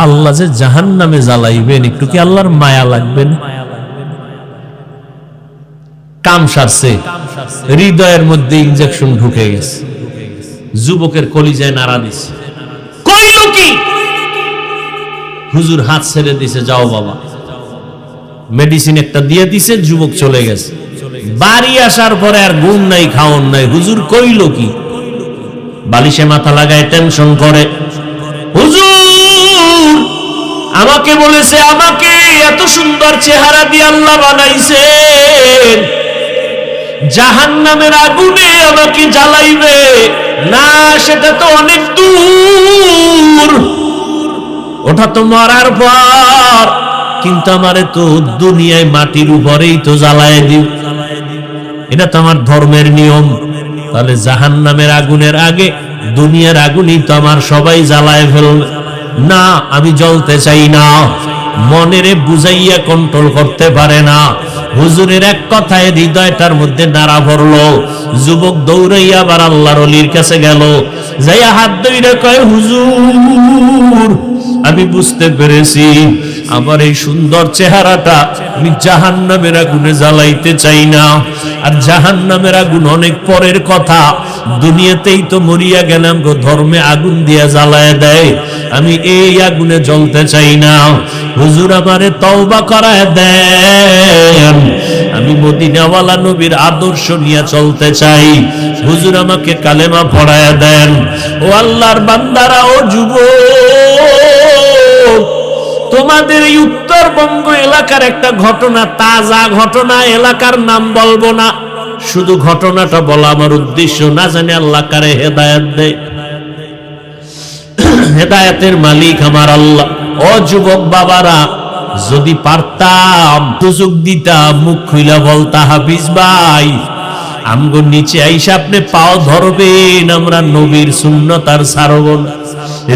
আল্লাহ যে জাহান্নামে জ্বালাইবেন, একটু কি আল্লাহর মায়া লাগবেন? কাম সারছে, হৃদয়ের মধ্যে ইনজেকশন ঢুকে গেছে, যুবকের কলিজায় নাড়া দিছে। কইল কি? হুজুর হাত ছেড়ে দিছে, যাও বাবা। মেডিসিন একটা দিয়ে দিছে, যুবক চলে গেছে। বাড়ি আসার পরে আর ঘুম নাই, খাওন নাই। হুজুর কইল কি? বালিশে মাথা লাগায় টেনশন করে, হুজুর আমাকে বলেছে আমাকে এত সুন্দর চেহারা দিয়ে আল্লাহ বানাইছেন, জাহান্নামের আগুনে আমাকে জ্বালাইবে না, সেটা তো অনেক দূর, ওটা তো মরার পর, কিন্তু আমারে তো দুনিয়ায় মাটির উপরেই তো জ্বালায় দিও, এটা তো আমার ধর্মের নিয়ম। তাহলে জাহান্নামের আগুনের আগে দুনিয়ার আগুনই তো আমার সবাই জ্বালায় ফেলবে না, আমি জ্বলতে চাই না। মনেরে বুঝাইয়া কন্ট্রোল করতে পারে না। হুজুরের এক কথায় হৃদয়টার মধ্যে নাড়া পড়লো। যুবক দৌড়াইয়া আবার আল্লাহর ওলির কাছে গেল, যাইয়া হাত ধইরা কয় হুজুর আমি বুঝতে পেরেছি, আমার এই সুন্দর চেহারাটা আমি জাহান্নামের আগুনে জ্বালাইতে চাই না। আর জাহান্নামের আগুন অনেক পরের কথা, দুনিয়াতেই তো মরিয়া গেলাম গো, ধর্মে আগুন দিয়া জ্বালায় দেয়, আমি এই আগুনে জ্বলতে চাই না। হুজুর আমারে তওবা করায় দেন, আমি মদিনাওয়ালা নবীর আদর্শ নিয়ে চলতে চাই, হুজুর আমাকে কালেমা পড়ায় দেন। ও আল্লাহর বান্দারা, ও যুবক, তোমাদের এই উত্তরবঙ্গ এলাকার একটা ঘটনা, তাজা ঘটনা, এলাকার নাম বলবো না, শুধু ঘটনাটা বলা আমার উদ্দেশ্য। না জানি আল্লাহ কারে হেদায়েত দেয়, হেদায়েতের মালিক আমার আল্লাহ। ও যুবক বাবারা, যদি পারতাম সুযোগ দিতাম, মুখ খুইলা বলতা হাফিজ ভাই আমগো নিচে আইসা আপনি পাও ধরবেন, আমরা নবীর সুন্নত আর ছাড়ব না।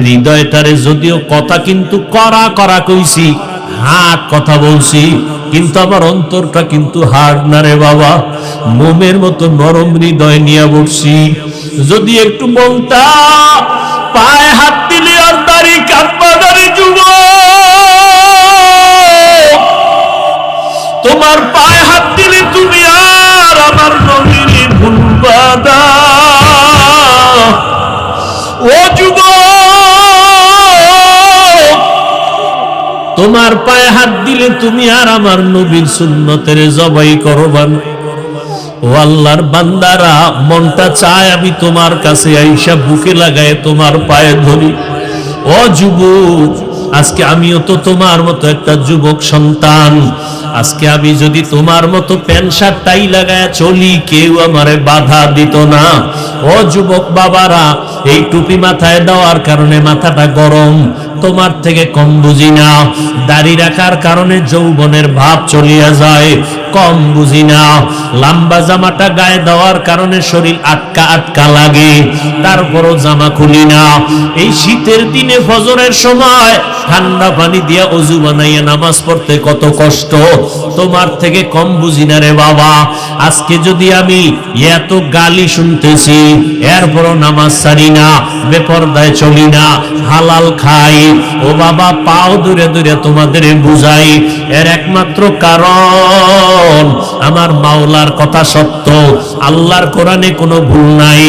হৃদয়টারে যদিও কথা কিন্তু করা করা কইছি, হাট কথা বলছি, কিন্তু আমার অন্তরটা কিন্তু হার্ড না রে বাবা, মোমের মতো নরম হৃদয় নিয়ে বসছি। যদি একটু বলতা পায়ে হাত দিলে আর দাড়ি কাটবা দাড়ি, যুবক তোমার পায়ে হাত দিলে তুমি আর আমার নবীর ভুলবা না। ও যুবক তোমার পায়ে হাত দিলে তুমি আর আমার নবীর সুন্নতের জবাই করবা না। ও আল্লাহর বান্দারা, মনটা চায় আমি তোমার কাছে আইসা বুকে লাগায় তোমার পায়ে ধরি। ও যুবক, আজকে আমিও তো তোমার মতো একটা যুবক সন্তান, আজকে আমি যদি তোমার মতো প্যান্ট শার্ট টাই লাগায় চলি, কেউ আমারে বাধা দিত না। ও যুবক বাবারা, এই টুপি মাথায় দেওয়ার কারণে মাথাটা গরম, তোমার থেকে কম বুঝি না। দাড়ি রাখার কারণে যৌবনের ভাব চলিয়া যায়, কম বুঝি না। লম্বা জামাটা গায়ে দেওয়ার কারণে শরীর আটকা আটকা লাগে, তারপরও জামা খুলি না। এই শীতের দিনে ফজরের সময় ঠান্ডা পানি দিয়া ওযু বানাইয়া নামাজ পড়তে কত কষ্ট, তোমার থেকে কম বুঝি না রে বাবা। আজকে যদি আমি এত গালি শুনতেছি, এরপরও নামাজ ছাড়ি না, বেপরদায় চলি না, হালাল খাই, ও বাবা পাও দূরে দূরে তোমাদের বুঝাই, এর একমাত্র কারণ আমার মাওলার কথা সত্য, আল্লাহর কোরআনে কোনো ভুল নাই,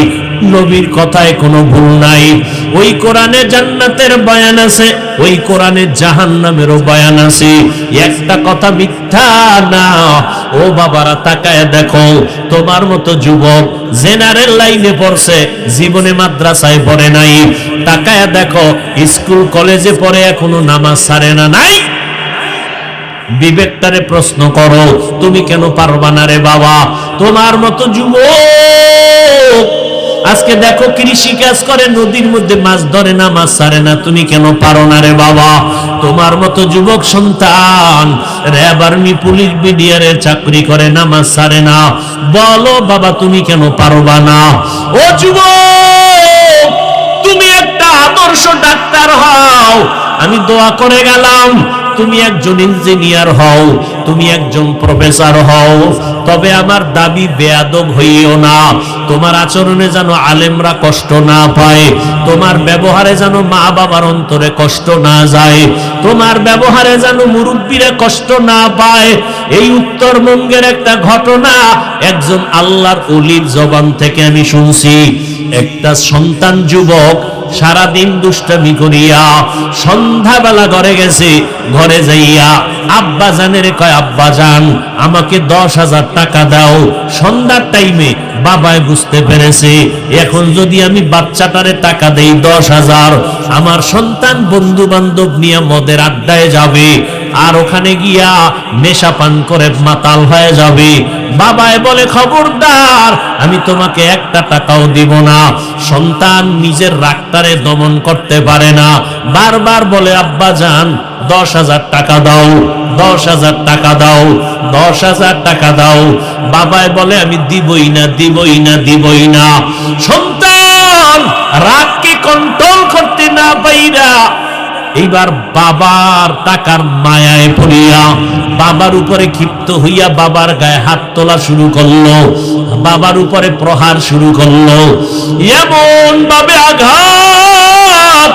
নবীর কথায় কোনো ভুল নাই। ওই কোরআনে জান্নাতের বয়ান আছে, ওই কোরআনে জাহান্নামেরও বয়ান আছে, একটা কথা মিথ্যা না। ও বাবারা তাকায় দেখো, তোমার মতো যুবক জেনারেল লাইনে পড়ছে, জীবনে মাদ্রাসায় পড়ে নাই, তাকায় দেখো স্কুল কলেজে পড়ে এখনো নামাজ ছাড়ে না। নাই বিবেকটারে প্রশ্ন করো, তুমি কেন পারবা না রে বাবা? তোমার মতো যুবক আজকে দেখো কৃষি কাজ করে, নদীর মধ্যে মাছ ধরে না, মাছ ছাড়ে না, তুমি কেন পারো না রে বাবা? তোমার মতো যুবক সন্তান র্যাব আর্মি পুলিশ বিডিআর এর চাকরি করে, নামাজ ছাড়ে না, বলো বাবা তুমি কেন পারবা না? ও যুবক, তুমি একটা আদর্শ ডাক্তার হও, আমি দোয়া করে গেলাম। তুমি একজন ইঞ্জিনিয়ার হও, তুমি একজন প্রফেসর হও, তবে আমার দাবি বেয়াদব হইও না। তোমার আচরণে যেন আলেমরা কষ্ট না পায়, তোমার ব্যবহারে যেন মা বাবার অন্তরে কষ্ট না যায়, তোমার ব্যবহারে যেন মুরব্বীরা কষ্ট না পায়। এই উত্তরবঙ্গের একটা ঘটনা একজন আল্লাহর ওলির জবান থেকে আমি শুনছি। একটা সন্তান যুবক সারাদিন দুষ্টামি করিয়া সন্ধ্যাবেলা ঘরে গেছে, ঘরে যাইয়া আব্বা জানের কয়, আব্বা জান আমাকে 10,000 টাকা দাও। সন্ধ্যার টাইমে বাবায় বুঝতে পেরেছে এখন যদি আমি বাচ্চাটারে টাকা দেই 10,000, আমার সন্তান বন্ধু বান্ধব নিয়ে মদের আড্ডায় যাবে, আর ওখানে গিয়া নেশা পান করে মাতাল হয়ে যাবে। বাবায় বলে, খবরদার, আমি তোমাকে একটা টাকাও দিব না। সন্তান নিজের রাগটারে দমন করতে পারে না, বারবার বলে, আব্বা জান 10,000 টাকা দাও, 10,000 টাকা দাও, 10,000 টাকা দাও। বাবায় বলে, আমি দিবই না, দিবই না, দিবই না। সন্তান রাগকে কন্ট্রোল করতে না পাইরা এইবার বাবার টাকার মায়ায় পড়িয়া বাবার উপরে ক্ষিপ্ত হইয়া বাবার গায়ে হাত তোলা শুরু করলো, বাবার উপরে প্রহার শুরু করলো। এমন ভাবে আঘাত,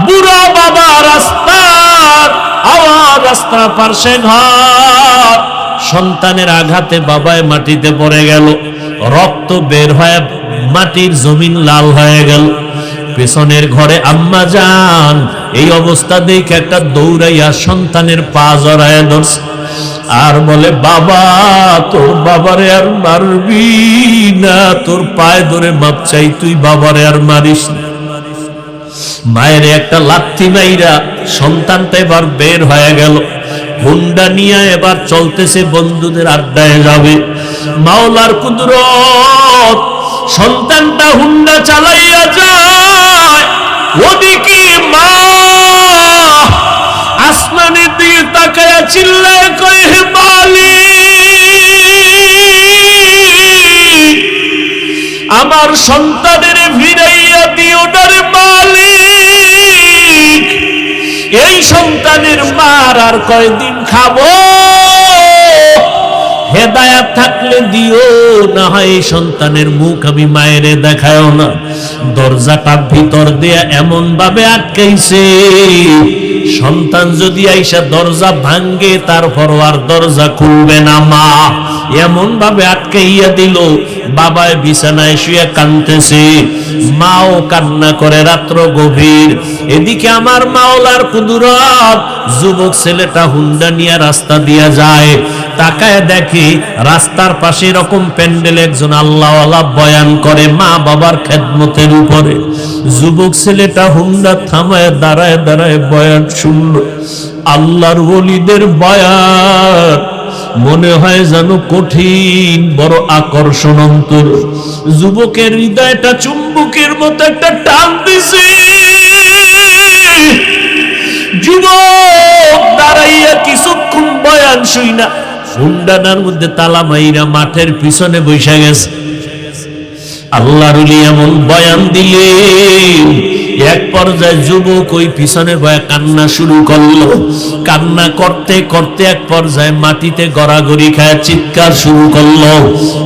বুড়া বাবা রাস্তার আওয়াজ, রাস্তার পাশে ঘর, সন্তানের আঘাতে বাবায় মাটিতে পড়ে গেল, রক্ত বের হয়ে মাটির জমিন লাল হয়ে গেল। পেছনের ঘরে আম্মা জান এই অবস্থা দেখে একটা দৌড়াইয়া সন্তানের পা জড়ায় ধরছে আর বলে, বাবা তোর বাবারে আর মারবি না, তোর পায়ে ধরে মাপ চাই, তুই বাবারে আর মারিস না। মায়ের একটা লাথি মাইরা সন্তানটা এবার বের হয়ে গেল, হুন্ডা নিয়ে এবার চলতেছে, বন্ধুদের আড্ডায় যাবে। মাওলার কুদরত, সন্তানটা হুন্ডা চালাইয়া যায়, ওদিকে মা আসমানের দিকে তাকায়া চিল্লায় কয়, হে মালিক, আমার সন্তানের ফিরাইয়া দিও না রে মালিক, এই সন্তানের মার আর কয়দিন খাবো, হেদায়াত থাকলে দিও, না হয় সন্তানের মুখ আমি মায়েরে দেখায়ও না। দরজাটা ভিতর দিয়া এমন ভাবে আটকাইছে, সন্তান যদি আইসা দরজা ভাঙ্গে তারপর আর দরজা খুলবে না মা, এমন ভাবে আটকাইয়া দিল। বাবায় বিছানায় শুয়ে কাঁদতেছে, মাও কান্না করে, রাত্র গভীর। এদিকে আমার মাওলার কুদরত, যুবক ছেলেটা হুন্ডা নিয়ে রাস্তা দিয়া যায়, তাকায় দেখে রাস্তার পাশে এরকম প্যান্ডেল একজন আল্লাহওয়ালা বয়ান করে মা বাবার খেদমতের উপরে। যুবক ছেলেটা হুন্ডা থামায় দাঁড়ায় দাঁড়ায় বয়ান শুনল, আল্লাহর ওলিদের বয়ান, মনে হয় যেন কঠিন, বড় আকর্ষণ অন্তর। যুবকের হৃদয়টা চুম্বকের মতো একটা টান দিছে। যুবক দাঁড়াইয়া কিছুক্ষণ বয়ান শুই না, হুন্ডানার মধ্যে তালা মাইরা মাঠের পিছনে বৈশা গেছে। আল্লাহর ওলি এমন বয়ান দিলেন, এক পর্যায়ে যুবক ওই পিছনে বয়ে কান্না শুরু করলো। কান্না করতে করতে এক পর্যায়ে মাটিতে গড়াগড়ি খায় চিৎকার শুরু করলো।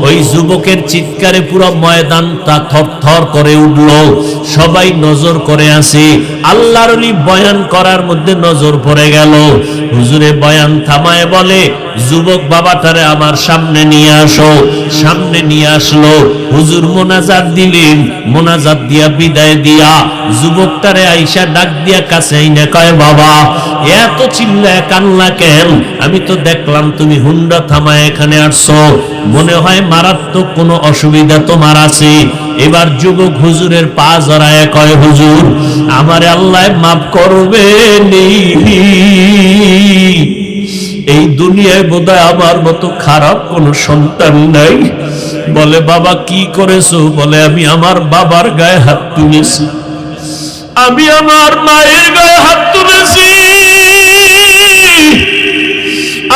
ওই যুবকের চিৎকারে পুরো ময়দানটা থরথর করে উঠলো। সবাই নজর করে আসে। আল্লাহর ওলি বয়ান করার মধ্যে নজর পড়ে গেল। হুজুরে বয়ান থামায় বলে, যুবক বাবাটারে আমার সামনে নিয়ে আসো। সামনে নিয়ে আসলো। হুজুর মোনাজাত দিলেন। মোনাজাত দিয়া বিদায় দিয়া যুবকটারে আইসা ডাক দিয়া কাছে আইনা কয়, বাবা এত চিল্লায় কান্না কেন? আমি তো দেখলাম তুমি হুন্ডা থামায় এখানে আসছো, মনে হয় মারাত্মক কোনো অসুবিধা তোমার আছে। এবার যুবক হুজুরের পা জড়ায় কয়, হুজুর আমারে আল্লাহ মাফ করবে নি। এই দুনিয়ায় বোধহয় আমার মতো খারাপ কোনো সন্তান নাই। বলে, বাবা কি করেছো? বলে, আমি আমার বাবার গায়ে হাত তুলেছি, আমি আমার মায়ের গায়ে হাত তুলেছি।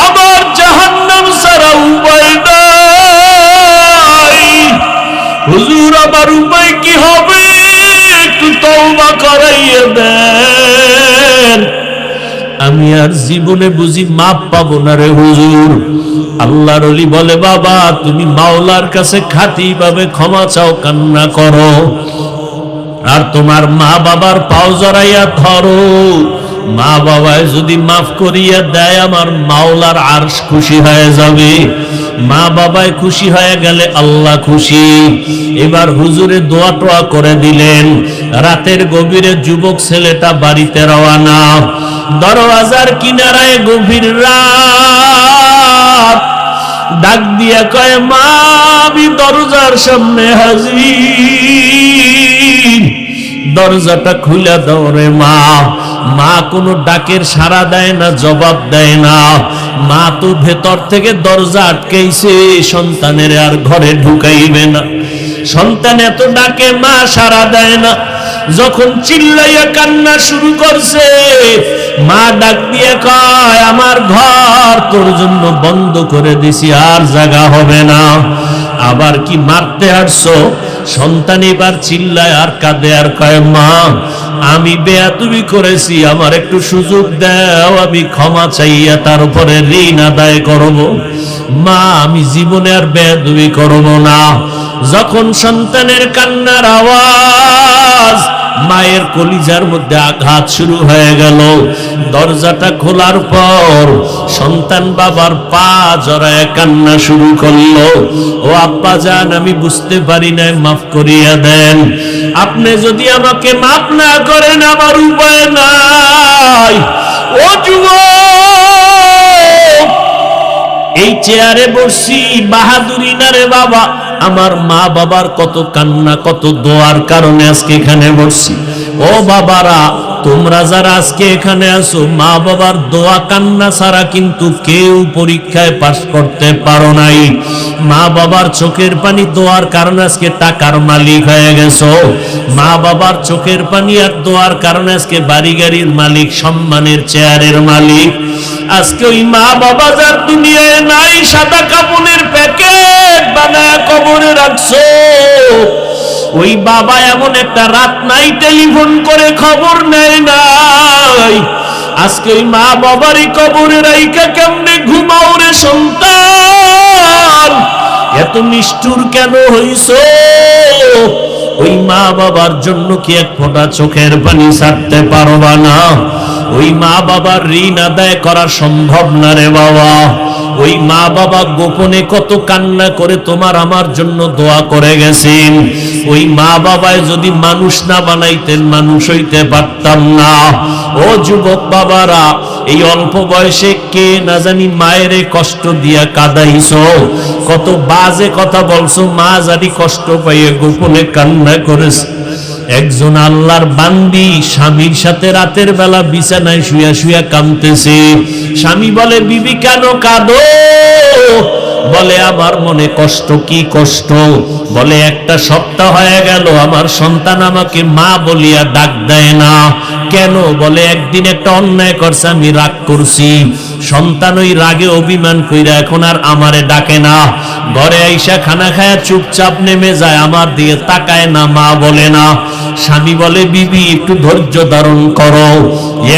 আমার জাহান্নাম ছাড়া উপায় নাই। হুজুর আমার উপায় কি হবে? একটু তওবা করাইয়া দেন। আমি আর জীবনে বুঝি মাপ পাবো না রে হুজুর। আল্লাহর ওলি বলে, বাবা তুমি মাওলার কাছে খাঁটি ভাবে ক্ষমা চাও, কান্না করো, আর তোমার মা বাবার পাও জড়াইয়া ধরো। মা বাবায় যদি মাফ করিয়া দেয়, আমার মাওলার আরশ খুশি হয়ে যাবে। মা বাবায় খুশি হয়ে গেলে আল্লাহ খুশি। এবার হুজুরে দোয়া টোয়া করে দিলেন। রাতের গভীরে যুবক ছেলেটা বাড়িতে রওয়ানা। দরওয়াজার কিনারায় গভীর রাত। ডাক দিয়া কয়, মা আমি দরজার সামনে হাজির, দরজাটা খুলে দাও রে মা। মা কোনো ডাকের সাড়া দেয় না, জবাব দেয় না। মা তো ভেতর থেকে দরজা আটকাইছে, সন্তানের আর ঘরে ঢুকাইবে না। সন্তান এত ডাকে, মা সাড়া দেয় না। যখন চিল্লাইয়া কান্না শুরু করছে, মা ডাক দিয়ে কয়, আমার ঘর তোর জন্য বন্ধ করে দিছি, আর জায়গা হবে না। আবার কি মারতে আসছো? সন্তান এবার চিল্লায় আর কাঁদে আর কয়, মা আমি বেয়াদবি করেছি, আমার একটু সুযোগ দাও, আমি ক্ষমা চাইয়া তার উপরে ঋণ আদায় করব। মা আমি জীবনে আর বেয়াদবি করব না। যখন সন্তানের কান্নার আওয়াজ, মায়ের কলিজার মধ্যে আঘাত শুরু হয়ে গেল। দরজাটা খোলার পর সন্তান বাবার পা জড়ায় কান্না শুরু করলো, ও আব্বা জান আমি বুঝতে পারি নাই, মাফ করিয়া দেন। আপনি যদি আমাকে মাফ না করেন আমার উপায় নাই। ও যুবক, এই চেয়ারে বসছি বাহাদুরি না রে বাবা। আমার মা বাবার কত কান্না, কত দোয়ার কারণে আজকে এখানে বসছি। ও বাবারা, তোমরা যারা আজকে এখানে আসো, মা বাবার দোয়া কান্না ছাড়া কিন্তু কেউ পরীক্ষায় পাশ করতে পারো নাই। মা বাবার চোখের পানি দোয়ার কারণে আজকে টাকার মালিক হয়ে গেছো। মা বাবার চোখের পানি আর দোয়ার কারণে আজকে বাড়ি গাড়ির মালিক, সম্মানের চেয়ারের মালিক। আজকে ওই মা বাবা যার দুনিয়ায় নাই, সাদা কাপড়ের প্যাকেট বানায় কবরে রাখছো। ওই বাবা এমন একটা রাত নাই টেলিফোন করে খবর নেয় নাই। আজকে ওই মা বাবারই কবরে রাইকা কেমনে ঘুমাও রে সন্তান? এত নিষ্ঠুর কেন হইছো? ওই মা বাবার জন্য কি এক ফোঁটা চোখের পানি ছাড়তে পারবা না? ওই মা বাবার ঋণ আদায় করা সম্ভব না রে বাবা। ওই মা বাবা গোপনে কত কান্না করে তোমার আমার জন্য দোয়া করে গেছেন। ওই মা বাবায় যদি মানুষ না বানাইতেন, মানুষ হইতে পারতাম না। ও যুবক বাবারা, এই অল্প বয়সে কে না জানি মায়েরে কষ্ট দিয়া কাঁদাইছো, কত বাজে কথা বলছো, মা জানি কষ্ট পাইয়ে গোপনে কান্না করেছে। একজন আল্লাহর বান্দি স্বামীর সাথে রাতের বেলা বিছানায় শুয়া শুয়া কাঁদতেছে। স্বামী বলে, বিবি কেন কাঁদো? বলে, আমার মনে কষ্ট। কি কষ্ট? বলে, একটা সপ্তাহ হয়ে গেল আমার সন্তান আমাকে মা বলিয়া ডাক দেয় না। কেন? বলে, একদিন একটা অন্যায় করছে, আমি রাগ করছি। সন্তান ওই রাগে অভিমান কইরা এখন আর আমারে ডাকে না। ঘরে আইসা খানা খায়া চুপচাপ নেমে যায়, আমার দিকে তাকায় না, মা বলে না। স্বামী বলে বিবি একটু ধৈর্য ধারণ করো,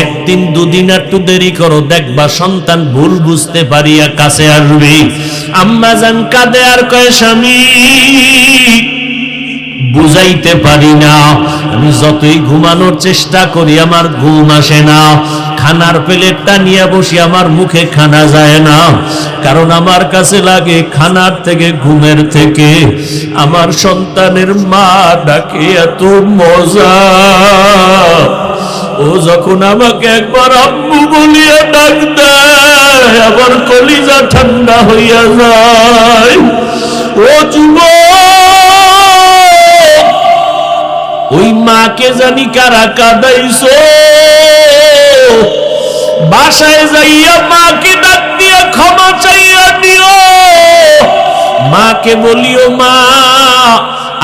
একদিন দুদিন একটু দেরি করো, দেখবা সন্তান ভুল বুঝতে পারিয়া কাছে আসবে। আম্মা জান কাঁদে আর কয় স্বামী বুঝাইতে পারি না, আমি যতই ঘুমানোর চেষ্টা করি আমার ঘুম আসে না, খানার প্লেটটা নিয়ে বসি আমার মুখে খানা যায় না, কারণ আমার কাছে লাগে খানার থেকে ঘুমের থেকে আমার সন্তানের মা ডাকে এত মজা। ও যখন আমাকে একবার আম্মু বলিয়া ডাক দেয় আমার কলিজা ঠান্ডা হইয়া যায়। ও যুবক, ওই মাকে জানি কারা কাঁদাইছো, বাসায় যাইয়া মাকে ডাক দিয়া ক্ষমা চাইয়া নিও। মাকে বলিও মা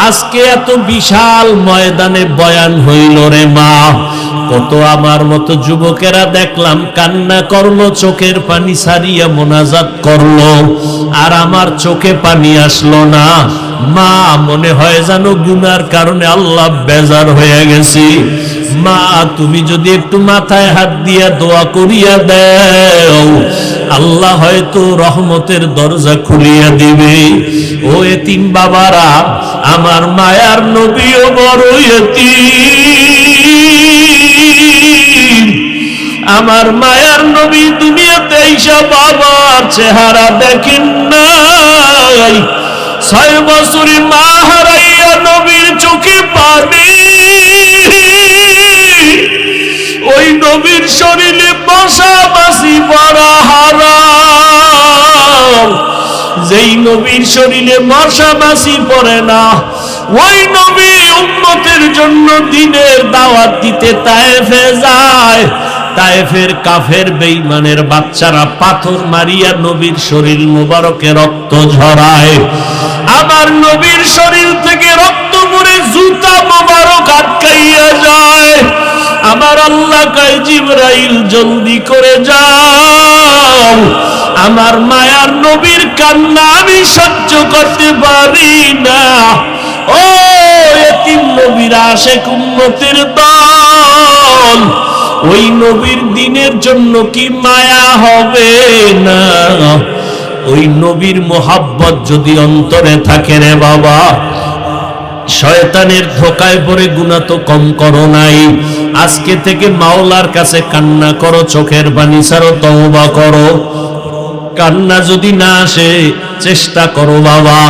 আজকে এত বিশাল ময়দানে বয়ান হইল রে মা, কত আমার মতো যুবকেরা দেখলাম কান্না করলো, চোখের পানি সারিয়া মোনাজাত করলো, আর আমার চোখে পানি আসলো না। মা মনে হয় জানো গুনার কারণে আল্লাহ বেজার হয়ে গেছি। মা তুমি যদি একটু মাথায় হাত দিয়া দোয়া করিয়া দাও, আল্লাহ হয়তো রহমতের দরজা খুলিয়া দিবে। ও এতিম বাবারা, আমার মায়ার নবীও বড় এতিম। আমার মায়ার নবী দুনিয়াতে এসে বাবার চেহারা দেখেন নাই, 6 বছর মা হারাইয়া নবীর চোখে পানি, ওই নবীর শরীরে মশা মাছি পড়া হারাম। যেই নবীর শরীরে মশা মাছি পড়ে না, ওই নবী উম্মতের জন্য দ্বীনের দাওয়াত দিতে তায়েফে যায়। তায়েফের কাফের বেঈমানের বাচ্চারা পাথর মারিয়া নবীর শরীর মুবারকে রক্ত ঝরায়। আমার নবীর শরীর থেকে রক্ত পড়ে জুতা মুবারক আটকাইয়া যায়। আমার আল্লাহ কয় জিবরাইল জলদি করে যাও, আমার মায়ার নবীর কান্না আমি সহ্য করতে পারি না। ও এতিম নবীর আশিক উম্মতের দল, ওই নবীর দিনের জন্য কি মায়া হবে না? ওই নবীর মোহাব্বত যদি অন্তরে থাকে রে বাবা, শয়তানের ধোকায় পড়ে গুনাহ তো কম করো নাই। আজকে থেকে মাওলার কাছে কান্না করো, চোখের পানি ছাড়ো, তওবা করো। কান্না যদি না আসে চেষ্টা করো বাবা।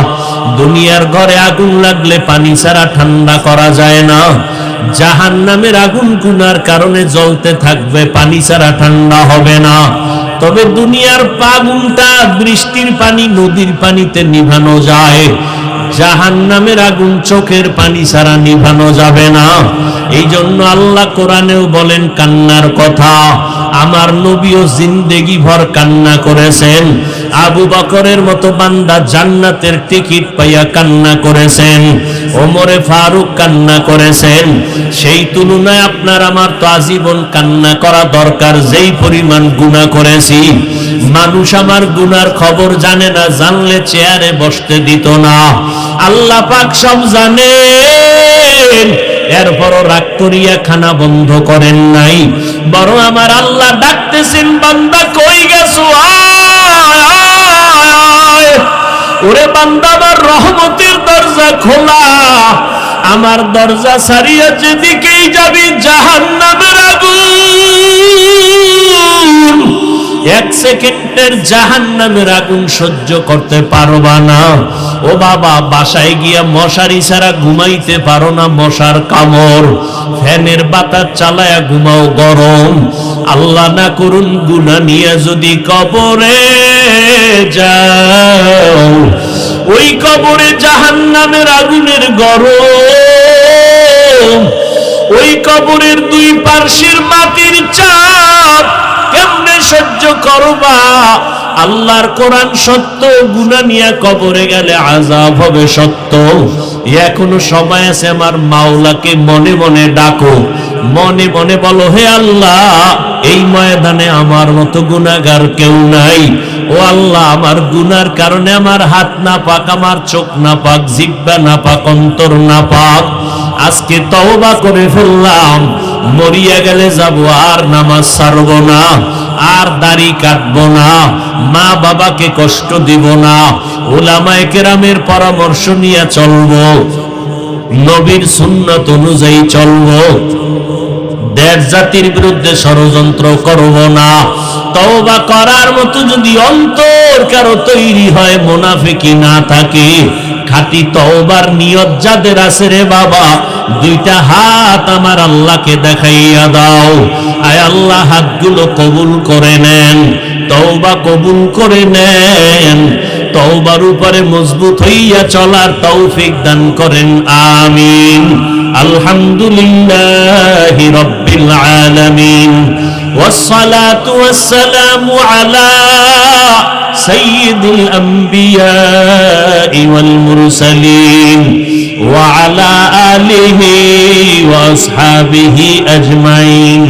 দুনিয়ার ঘরে আগুন লাগলে পানি ছাড়া ঠান্ডা করা যায় না। জাহান্নামের আগুন গুনার কারণে জ্বলতে থাকবে, পানি ছাড়া ঠান্ডা হবে না। তবে দুনিয়ার আগুনটা বৃষ্টির পানি, নদীর পানিতে নিভানো যায়। জাহান্নামের আগুন চোখের পানি ছাড়া নিভানো যাবে না। এই জন্য আল্লাহ কোরআনেও বলেন কান্নার কথা। আমার নবীও জিন্দেগি ভর কান্না করেছেন। আবু বকরের মতো বান্দা জান্নাতের টিকিট পাইয়া কান্না করেছেন। ওমরে ফারুক কান্না করেছেন। সেই তুলনায় আপনার আমার তো আজীবন কান্না করা দরকার, যেই পরিমাণ গুনাহ করেছি। মানুষ আমার গুনার খবর জানে না, জানলে চেয়ারে বসতে দিত না। আল্লাহ পাক সব জানেন, এরপরও রাগ করিয়া খানা বন্ধ করেন নাই। বরং আমার আল্লাহ ডাকতেছেন, বান্দা কই গেছো, আয়। ওরে বান্দা আমার রহমতের দরজা খোলা, আমার দরজা ছাড়িয়া যেদিকেই যাবি জাহান্নামের আগুন। 1 সেকেন্ডের জাহান্নামের আগুন সহ্য করতে পারবা না। ও বাবা, বাসায় গিয়া মশারি ছাড়া ঘুমাইতে পারো না, মশার কামড়। ফ্যানের বাতাস চালায়া ঘুমাও গরম। আল্লাহ না করুন গুনাহ নিয়ে যদি কবরে যাও, ওই কবরে জাহান্নামের আগুনের গরম। ওই কবরের 2 পার্শ্বের মাটির চাপ কেমনে সহ্য করবা? আল্লাহর কোরআন সত্য, গুনাহ নিয়ে কবরে গেলে আযাব হবে সত্য। এখনো সময় আছে, আমার মাওলাকে মনে মনে ডাকো, মনে মনে বলো, হে আল্লাহ এই ময়দানে আমার মতো গুনাহগার কেউ নাই। ও আল্লাহ, আমার গুনার কারণে আমার হাত না পাক, আমার চোখ না পাক, জিহ্বা না পাক, অন্তর না পাক। আজকে তওবা করে ফেললাম, মরিয়া গেলে যাব আর নামাজ ছাড়ব না, আর দাড়ি কাটবো না, মা বাবাকে কষ্ট দিব না, উলামায়ে কেরামের পরামর্শ নিয়ে চলবো, নবীর সুন্নাত অনুযায়ী চলবো, দেশ জাতির বিরুদ্ধে ষড়যন্ত্র করব না। তওবা করার মতো যদি অন্তর কারো তৈরি হয়, মুনাফিকি না থাকে, খাঁটি তওবার নিয়ত যাদের আছে রে বাবা, দুইটা হাত আমার আল্লাহকে দেখাইয়া দাও। আয় আল্লাহ, হাতগুলো কবুল করে নেন, তওবা কবুল করে নেন, তওবার উপরে মজবুত হইয়া চলার তৌফিক দান করেন, আমিন। আলহামদুলিল্লাহি রাব্বিল আলামিন, ওয়াসসালাতু ওয়াসসালামু আলা সাইয়্যিদিল আমবিয়াই ওয়াল মুরসালিন ওয়া আলা আলিহি ওয়া আসহাবিহি আজমাইন।